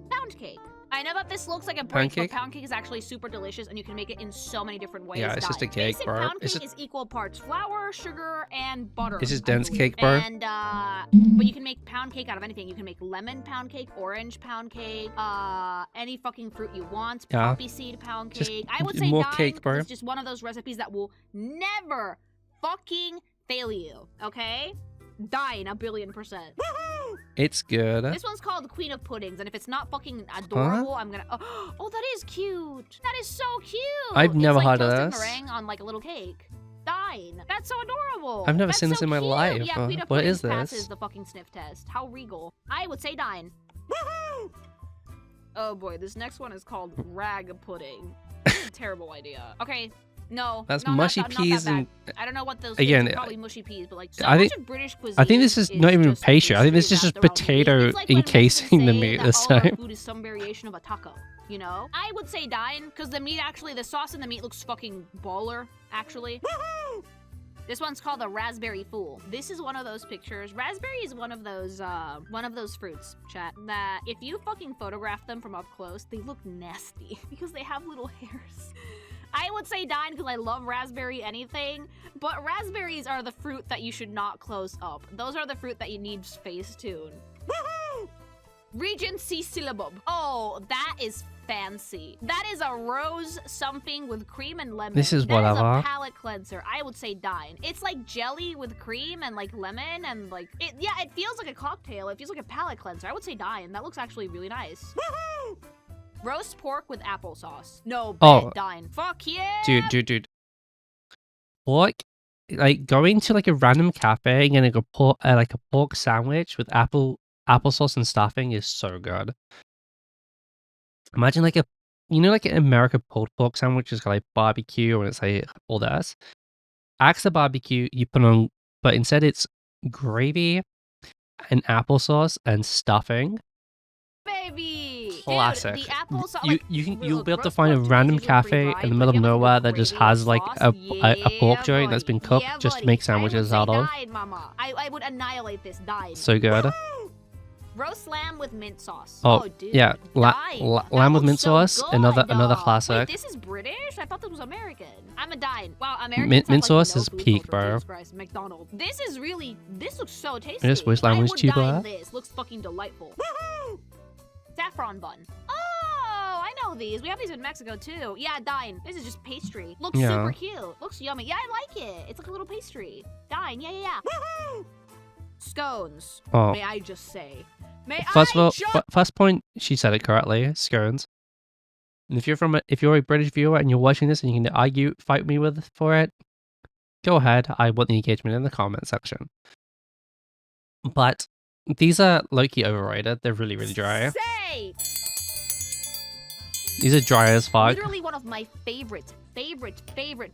Pound cake. I know that this looks like a break, Pound cake? but pound cake is actually super delicious, and you can make it in so many different ways. Yeah, it's just a cake, Basic bro. pound It's cake is equal parts flour, sugar, and butter. It's just I dense believe. cake, bro. And but you can make pound cake out of anything. You can make lemon pound cake, orange pound cake, any fucking fruit you want. Yeah. Poppy seed pound Just cake. I would say more dine, cake, 'cause bro. it's just one of those recipes that will never fucking fail you. Okay? Dine 1,000,000,000%. It's good. This one's called the Queen of Puddings, and if it's not fucking adorable, I'm gonna. Oh, that is cute. That is so cute. I've never it's like heard of toasted this. meringue on like a little cake. Dine. That's so adorable. I've never That's seen this so in my cute. life. Yeah, Queen of What Puddings is this? passes the fucking sniff test. How regal. I would say dine. Oh boy, this next one is called rag pudding. This is a terrible idea. Okay. No, That's no, not mushy that- not peas that and bad. I don't know what those again, things are, probably mushy peas, but like so I think- much of British cuisine. I think this is not even just pastry. I think this is straight just wrapped around meat. potato It's like when encasing the Mexicans meat say this that all our time. food is some variation of a taco. You know, I would say dine because the meat actually, the sauce in the meat looks fucking baller. Actually, This one's called the Raspberry Fool. This is one of those pictures. Raspberry is one of those fruits, chat, that if you fucking photograph them from up close, they look nasty because they have little hairs. I would say dine because I love raspberry anything, but raspberries are the fruit that you should not close up. Those are the fruit that you need Facetune. Regency syllabub. Oh, that is fancy. That is a rose something with cream and lemon. This is That is whatever. a palate cleanser. I would say dine. It's like jelly with cream and like lemon and like it. Yeah, it feels like a cocktail. It feels like a palate cleanser. I would say dine. That looks actually really nice. Roast pork with applesauce. No, Oh. dine. Fuck yeah. Dude. Pork, like going to like a random cafe and getting like a pork sandwich with applesauce and stuffing is so good. Imagine like like an American pulled pork sandwich is got like barbecue and it's like all that. Axe the barbecue you put on, but instead it's gravy and applesauce and stuffing. Baby. Classic. Dude, the applesauce. You'll be able to find a random cafe in the middle of nowhere that just has like a pork joint that's been cooked just to make sandwiches out of. Dine, mama. I would annihilate this. Dine. So good. Roast lamb with mint sauce. Oh, dude. yeah, Dine. lamb with mint so sauce, good. another Wait, classic. this is British? I thought this was American. I'm a dine. Wow, Americans Mint have, like, sauce no is food peak, culture. bro. Jesus Christ, McDonald's. This looks so tasty. just wish lamb I was would cheaper. dine this. Looks fucking delightful. Saffron bun. Oh, I know these. We have these in Mexico too. Yeah, dine. This is just pastry. Looks Yeah. super cute. Looks yummy. Yeah, I like it. It's like a little pastry. Dine. Yeah. Scones. Oh. May I just say. First point, she said it correctly. Scones. And if you're a British viewer and you're watching this and you can fight me for it, go ahead. I want the engagement in the comment section. But these are low-key overrated. They're really, really dry. Say! These are dry as fuck. Literally one of my favorite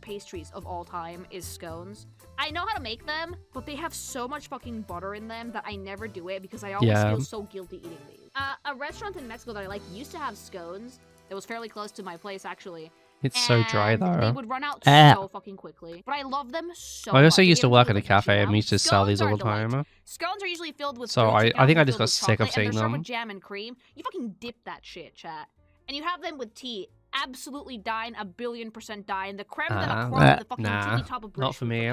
pastries of all time is scones. I know how to make them, but they have so much fucking butter in them that I never do it because I always feel so guilty eating these. A restaurant in Mexico that I like used to have scones. It was fairly close to my place, actually. It's so dry, though. They would run out so fucking quickly. But I love them so much. I also used to Even work with, at a like, cafe and we used to sell these scones all the are a delight. time. Scones are usually filled with So fruits. I think I They're just got filled sick with of seeing chocolate, and they're served them. with jam and cream. You fucking dip that shit, chat. And you have them with tea. Absolutely dine, 1,000,000,000% dine. The creme de la creme, the fucking tippy top of British not for me.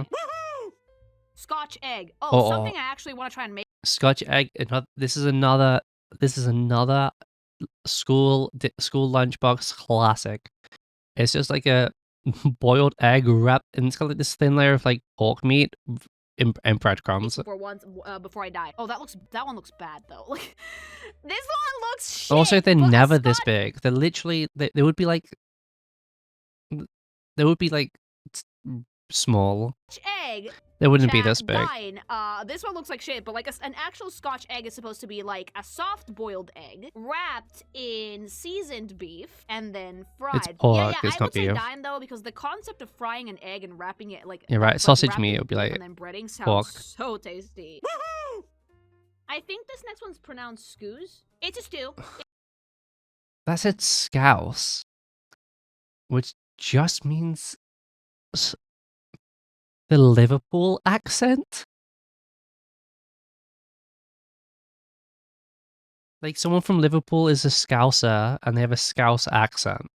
Scotch egg. Oh, something I actually want to try and make. Scotch egg. This is another school lunchbox classic. It's just like a boiled egg wrapped, and it's got like this thin layer of like pork meat and breadcrumbs. Before I die. Oh, that one looks bad though. Like this one looks shit. Also, they're but never this big. They're literally they would be like small. Egg. They wouldn't be this big. Dine. This one looks like shit, but like an actual Scotch egg is supposed to be like a soft boiled egg wrapped in seasoned beef and then fried. It's pork. Yeah, It's I not would say beef. dine though because the concept of frying an egg and wrapping it like right. Sausage wrapping meat it would be in beef like and then breading sounds pork. so tasty. I think this next one's pronounced scoos. It's a stew. That's it. Scouse, which just means the Liverpool accent. Like someone from Liverpool is a Scouser and they have a Scouse accent.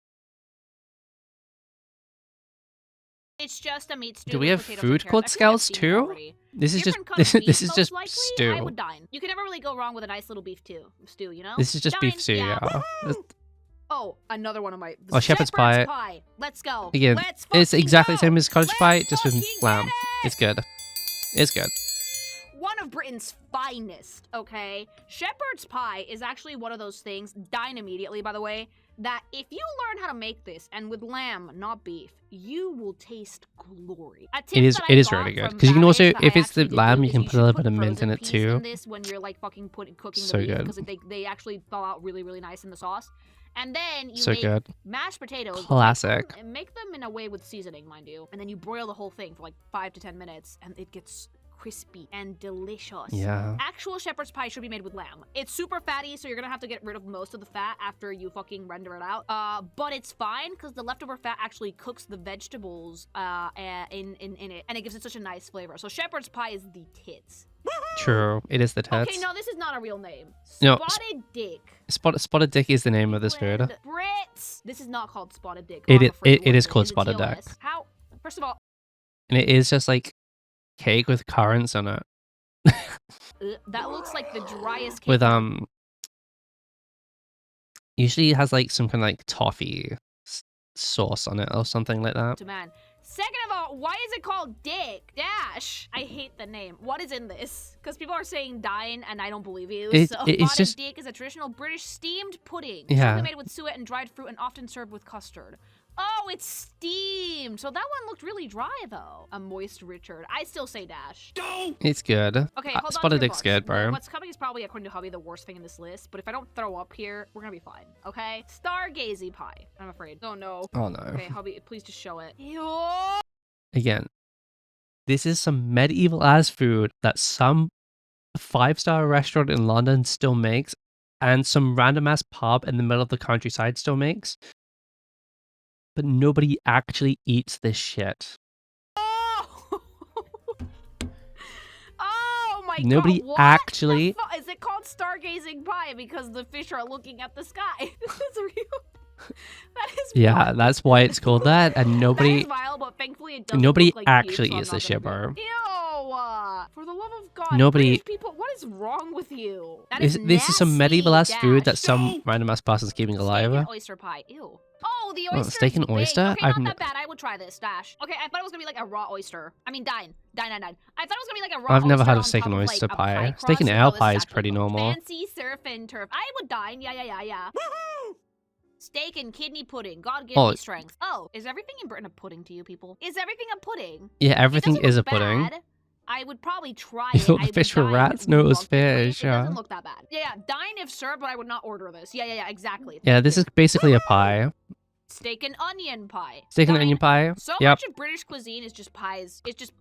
It's just a meat stew. Do we with have potatoes food and carrots. called I feel like I've Scouts seen it too? already. This is Different cut just of beef, this is most just likely. stew. I would dine. You can never really go wrong with a nice little beef stew, you know? This is just Dine, beef stew, yeah. Oh, another one of my Shepherd's pie. Let's go. Again, Let's it's fucking exactly the go. same as cottage pie, Let's just with fucking lamb. get it. It's good. It's good. One of Britain's finest, okay? Shepherd's pie is actually one of those things, dine immediately, by the way, that if you learn how to make this, and with lamb, not beef, you will taste glory. It is really good. Because you can also, if it's the lamb, you can put a little bit of mint in it too. In this when you're like fucking cooking So the beef, good. because they actually thaw out really, really nice in the sauce. And then you So make good. mashed potatoes. but Classic. Make them in a way with seasoning, mind you. And then you broil the whole thing for like 5 to 10 minutes, and it gets crispy and delicious. Yeah. Actual shepherd's pie should be made with lamb. It's super fatty, so you're gonna have to get rid of most of the fat after you fucking render it out. But it's fine because the leftover fat actually cooks the vegetables in it, and it gives it such a nice flavor. So shepherd's pie is the tits. True. It is the tits. Okay, no, this is not a real name. No, Spotted dick. Spotted dick is the name of this food. England, Brits. This is not called spotted dick. It I'm is- afraid it is what called it spotted TOS? dick. How? First of all, And it is just like cake with currants on it. that looks like the driest cake. With usually it has like some kind of like toffee sauce on it or something like that. to man. Second of all, why is it called Dick Dash? I hate the name. What is in this? Because people are saying dine, and I don't believe you. It's Spotted just- dick is a traditional British steamed pudding. Yeah. Typically made with suet and dried fruit and often served with custard. Oh, it's steamed. So that one looked really dry, though. A moist Richard. I still say Dash. Don't. It's good. Okay, hold on. Spotted to your dick's books. good, bro. What's coming is probably, according to Hubby, the worst thing in this list. But if I don't throw up here, we're gonna be fine. Okay? Stargazy pie. I'm afraid. Oh no. Oh no. Okay, Hubby, please just show it. Ew. Again, this is some medieval ass food that some 5-star restaurant in London still makes, and some random ass pub in the middle of the countryside still makes. But nobody actually eats this shit. Oh! Oh my Nobody god. What actually- the fu- is it called stargazing pie because the fish are looking at the sky? This is real. That is Yeah, vile. that's why it's called that, and That nobody is vile, but thankfully it doesn't nobody look like actually puke, so I'm eats not this shit, gonna do bro. it. Ew! For the love of God, Nobody- British people, what is wrong with you? That This is some medieval ass nasty, food that Dash. some random ass person's keeping Steak alive. and oyster pie. Ew. Oh, the Oh, oyster. steak and oyster? Okay, I've not n- that bad. I would try this. Dash. Okay, I thought it was gonna be like a raw oyster. I mean, dine. I thought it was gonna be like a raw. I've never oyster had a on steak top and of, oyster like, a pie. crust. Steak and No, ale this pie is is actually pretty good. normal. Fancy surf and turf. I would dine. Yeah. Steak and kidney pudding. God give Oh. me strength. Oh, is everything in Britain a pudding to you people? Is everything a pudding? Yeah, It everything doesn't is a look pudding. bad. I would probably try You it. thought the I would fish were dine rats? No, it was reluctantly. fish, It doesn't yeah. look that bad. Yeah, dine if served, but I would not order this. Yeah, exactly. Yeah, this is basically a pie. Steak and onion pie. Steak and Dine. onion pie. So Yep. much of British cuisine is just pies. It's just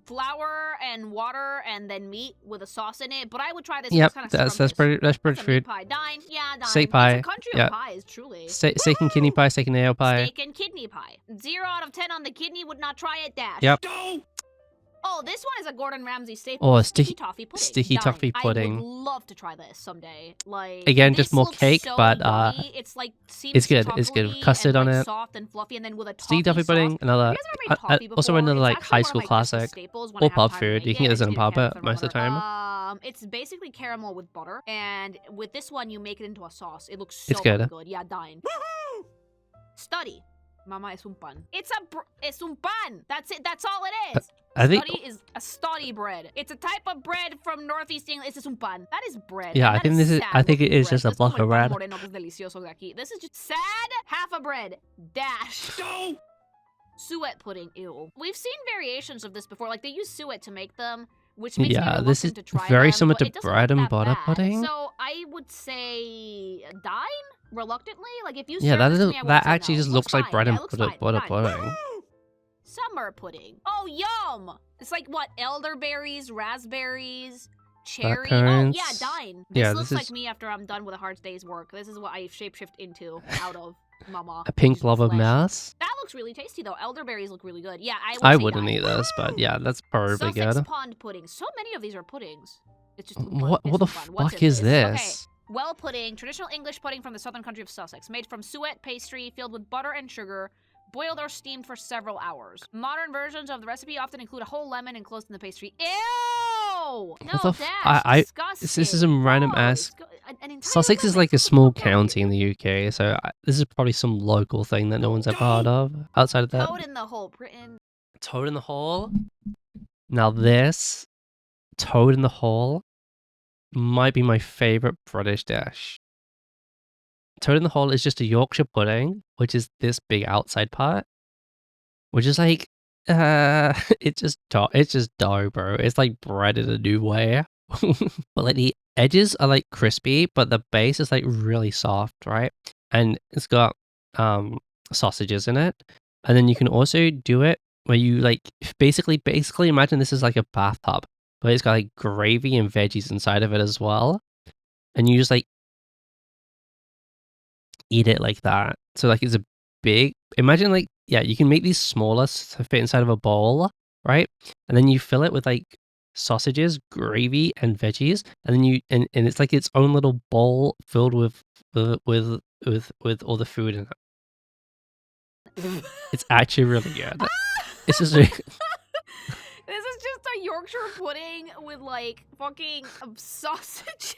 flour and water and then meat with a sauce in it. But I would try this. Yep, It's kind of that's British That's British a meat food. pie. Dine. Yeah, dine. Steak pie. It's a country Yeah. of pies, truly. Steak and kidney pie, steak and ale pie. Steak and kidney pie. 0 out of 10 on the kidney. Would not try it. Dash. Yep. Don't. Oh, this one is a Gordon Ramsay staple. Oh, sticky toffee pudding. sticky Dine. toffee I pudding. would love to try this someday. Like Again, this just more looks cake, so but, yummy. It's like seems it's good, it's good. chocolatey Custard and, on like, it. soft and fluffy, and then with a Steak toffee sauce. pudding, another. Have you guys ever made toffee Also before? another It's like actually high one of school my Christmas classic. staples when I Or have pub time to food. You make can it. get this I in a do pub can most of the time. It's basically caramel with butter, and with this one you make it into a sauce. It looks so It's good. good. Yeah, dine. Study. Mama es un pan. Es un pan. That's it. That's all it is. I think. Study is a study bread. It's a type of bread from Northeast England. It's un pan. That is bread. Yeah, and I that think this is. sad I think it looking is just a bread. block of bread. Moreno que es delicioso de aquí. This is just sad half a bread. Dash. Don't. Suet pudding. Ew. We've seen variations of this before. Like they use suet to make them, which makes me Yeah, reluctant this is to try very them, similar but to it doesn't bread look and that butter bad. pudding. So I would say dine reluctantly. Like if you Yeah, serve that this to is. me, I would That say actually no. just looks like fine. bread Yeah, and it looks butter fine. Dine. pudding. Summer pudding. Oh, yum! It's like what? Elderberries, raspberries, cherry. Blackcurrants. Oh, yeah, dine. This Yeah, looks this like is- me after I'm done with a hard day's work. This is what I shapeshift into out of mama. A pink Just blob of flesh. mouse. That looks really tasty though. Elderberries look really good. Yeah, I say wouldn't dine. eat this, but yeah, that's probably Sussex good. pond pudding. So many of these are puddings. It's just What it's the fun. What's fuck in is Okay. this? Well pudding, traditional English pudding from the southern country of Sussex, made from suet pastry filled with butter and sugar, boiled or steamed for several hours. Modern versions of the recipe often include a whole lemon enclosed in the pastry. Ew! No, What the that's disgusting. this is some random ass- an entire Sussex is lemon. like a What the small fuck are you? county in the UK, so this is probably some local thing that no one's ever heard of outside of that. Toad in the hole, Britain. Toad in the Hole. Now this Toad in the Hole might be my favorite British dish. Toad in the Hole is just a Yorkshire pudding, which is this big outside part, which is like it's just dough, bro. It's like bread in a new way. But like the edges are like crispy, but the base is like really soft, right? And it's got sausages in it. And then you can also do it where you like basically imagine this is like a bathtub, but it's got like gravy and veggies inside of it as well, and you just like eat it like that. So like it's a big. Imagine like yeah, you can make these smaller to fit inside of a bowl, right? And then you fill it with like sausages, gravy, and veggies, and then and it's like its own little bowl filled with all the food in it. It's actually really good. This is This is just a Yorkshire pudding with like fucking sausages.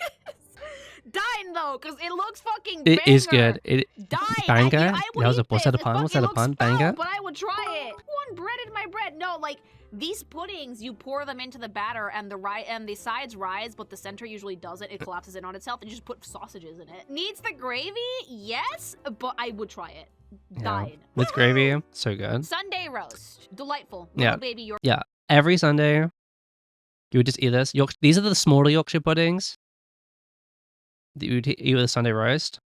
Dine though, cause it looks fucking it banger. is good. It Dine. banger. I would That was eat a what's this. that a pun? Was that a pun? Banger. But I would try it. One bread in my bread. No, like these puddings, you pour them into the batter and the sides rise, but the center usually doesn't. It collapses in on itself, and you just put sausages in it. Needs the gravy? Yes, but I would try it. Dine. Yeah. With gravy, so good. Sunday roast. Delightful. Yeah. Little baby York. Yeah. Every Sunday, you would just eat this. These are the smaller Yorkshire puddings that you would eat with a Sunday roast.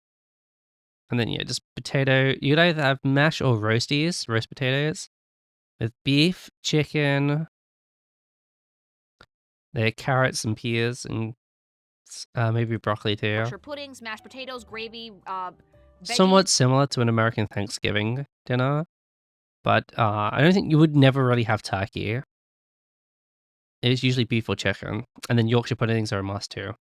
And then, yeah, just potato. You'd either have mash or roast potatoes, with beef, chicken, there are carrots and peas, and maybe broccoli too. Yorkshire puddings, mashed potatoes, gravy, veggies. Somewhat similar to an American Thanksgiving dinner, but I don't think you would never really have turkey. It's usually beef or chicken, and then Yorkshire puddings are a must too.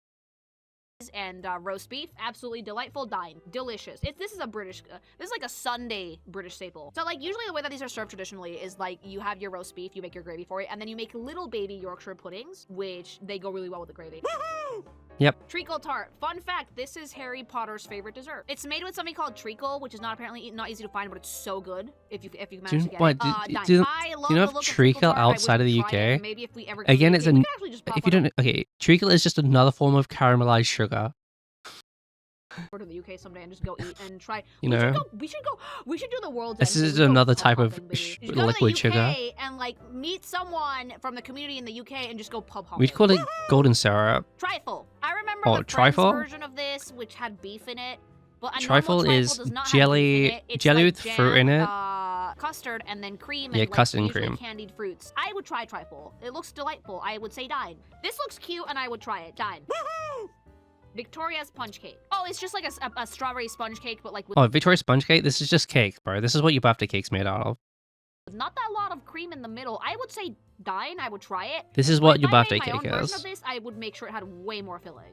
And roast beef, absolutely delightful. Dine, delicious. This is a British. This is like a Sunday British staple. So like usually the way that these are served traditionally is like you have your roast beef, you make your gravy for it, and then you make little baby Yorkshire puddings, which they go really well with the gravy. Yep. Treacle tart. Fun fact: this is Harry Potter's favorite dessert. It's made with something called treacle, which is not easy to find, but it's so good if you manage to get it. Do you I love know the of look treacle tart. I wish outside of we the tried it, UK? and maybe if we ever go Again, to it's the UK, we could actually just pop if you don't okay, treacle is just another form of caramelized sugar. to the UK someday and just go eat and try. You know, we should do the world's this end. is We should go another pub type of hopping, baby. Just go to liquid the sugar. UK and like meet someone from the community in the UK and just go pub hopping. We'd call it golden syrup. Trifle. I remember Oh, the Friends trifle? version of this, which had beef in it. But a Trifle normal is does not jelly- have beef in it. It's jelly like with jam, fruit in it. Custard and then cream Yeah, and custard and usually cream. candied fruits. I would try trifle. It looks delightful. I would say dine. This looks cute and I would try it. Dine. Victoria's sponge cake. Oh, it's just like a strawberry sponge cake, but like with Oh, Victoria sponge cake. This is just cake, bro. This is what your birthday cake's made out of. not that lot of cream in the middle. I would say dine. I would try it. This is But what if your I birthday made my cake own version is. of this, I would make sure it had way more filling.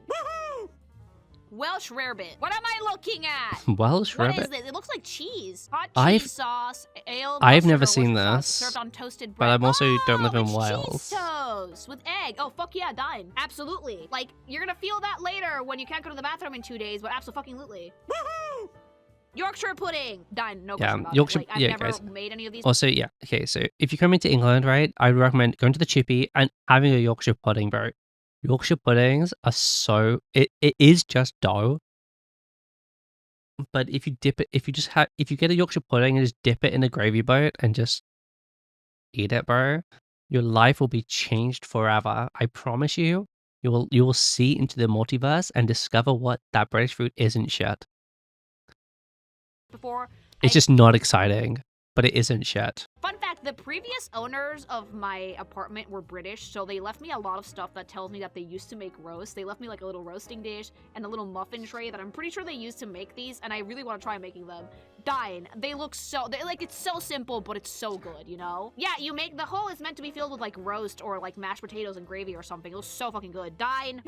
Welsh rarebit. What am I looking at? Welsh What is rabbit. this? It looks like cheese. Hot I've- cheese sauce, ale. I've mustard, never or seen Worcestershire sauce, this, served on toasted but bread. I'm also don't live in it's Wales. Cheese toast with egg. Oh fuck yeah, dine. Absolutely. Like you're gonna feel that later when you can't go to the bathroom in 2 days, but absolutely. Yorkshire pudding. Dine. No question about Yorkshire- it. Like, I've yeah, never guys. made any of these. Also, yeah. Okay, so if you come into England, right, I would recommend going to the chippy and having a Yorkshire pudding, bro. Yorkshire puddings are so it is just dough. But if you dip it, if you get a Yorkshire pudding and just dip it in a gravy boat and just eat it, bro, your life will be changed forever. I promise you. You will see into the multiverse and discover what that British food isn't shit. Before. It's just not exciting, but it isn't shit. Fun fact, the previous owners of my apartment were British, so they left me a lot of stuff that tells me that they used to make roast. They left me like a little roasting dish and a little muffin tray that I'm pretty sure they used to make these, and I really want to try making them. Dine. They look so, like, it's so simple, but it's so good, you know? Yeah, you make, the whole is meant to be filled with like roast or like mashed potatoes and gravy or something. It looks so fucking good. Dine.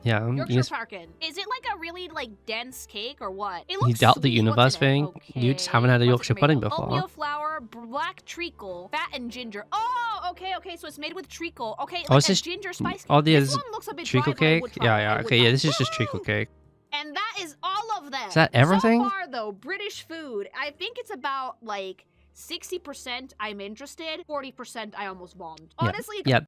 Yeah, you Yorkshire just Parkin. Is it like a really like dense cake or what? It you looks doubt the sweet. universe What's in it? thing. You just haven't had a What's it Yorkshire made pudding of? before. Oatmeal flour, black treacle, fat and ginger. Oh, okay, so it's made with treacle. Okay, Oh, like it's a just- ginger spice. oh, This there's one looks a bit treacle dry, but I cake. would try it. I Yeah. would Okay, try yeah. it. This is just treacle cake. And that is all of them. Is that everything? So far, though, British food. I think it's about like 60% I'm interested, 40% I almost bombed. Yeah, Honestly, Yeah,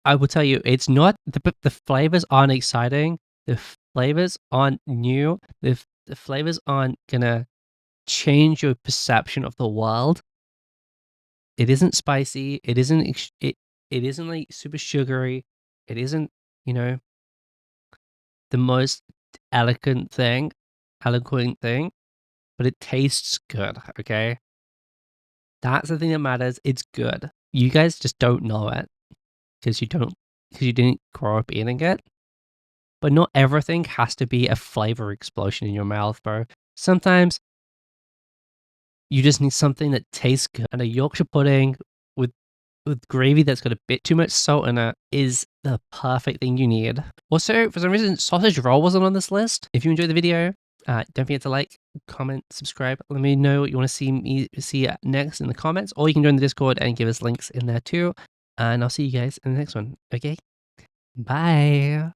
I will tell you, it's not the flavors aren't exciting. The flavors aren't new. The flavors aren't gonna change your perception of the world. It isn't spicy. It isn't it isn't like super sugary. It isn't, the most eloquent thing, but it tastes good, okay? That's the thing that matters. It's good. You guys just don't know it because you didn't grow up eating it. But not everything has to be a flavor explosion in your mouth, bro. Sometimes you just need something that tastes good. And a Yorkshire pudding with gravy that's got a bit too much salt in it is the perfect thing you need. Also, for some reason, sausage roll wasn't on this list. If you enjoyed the video, don't forget to like, comment, subscribe. Let me know what you want to see me see next in the comments, or you can join the Discord and give us links in there too. And I'll see you guys in the next one. Okay, bye.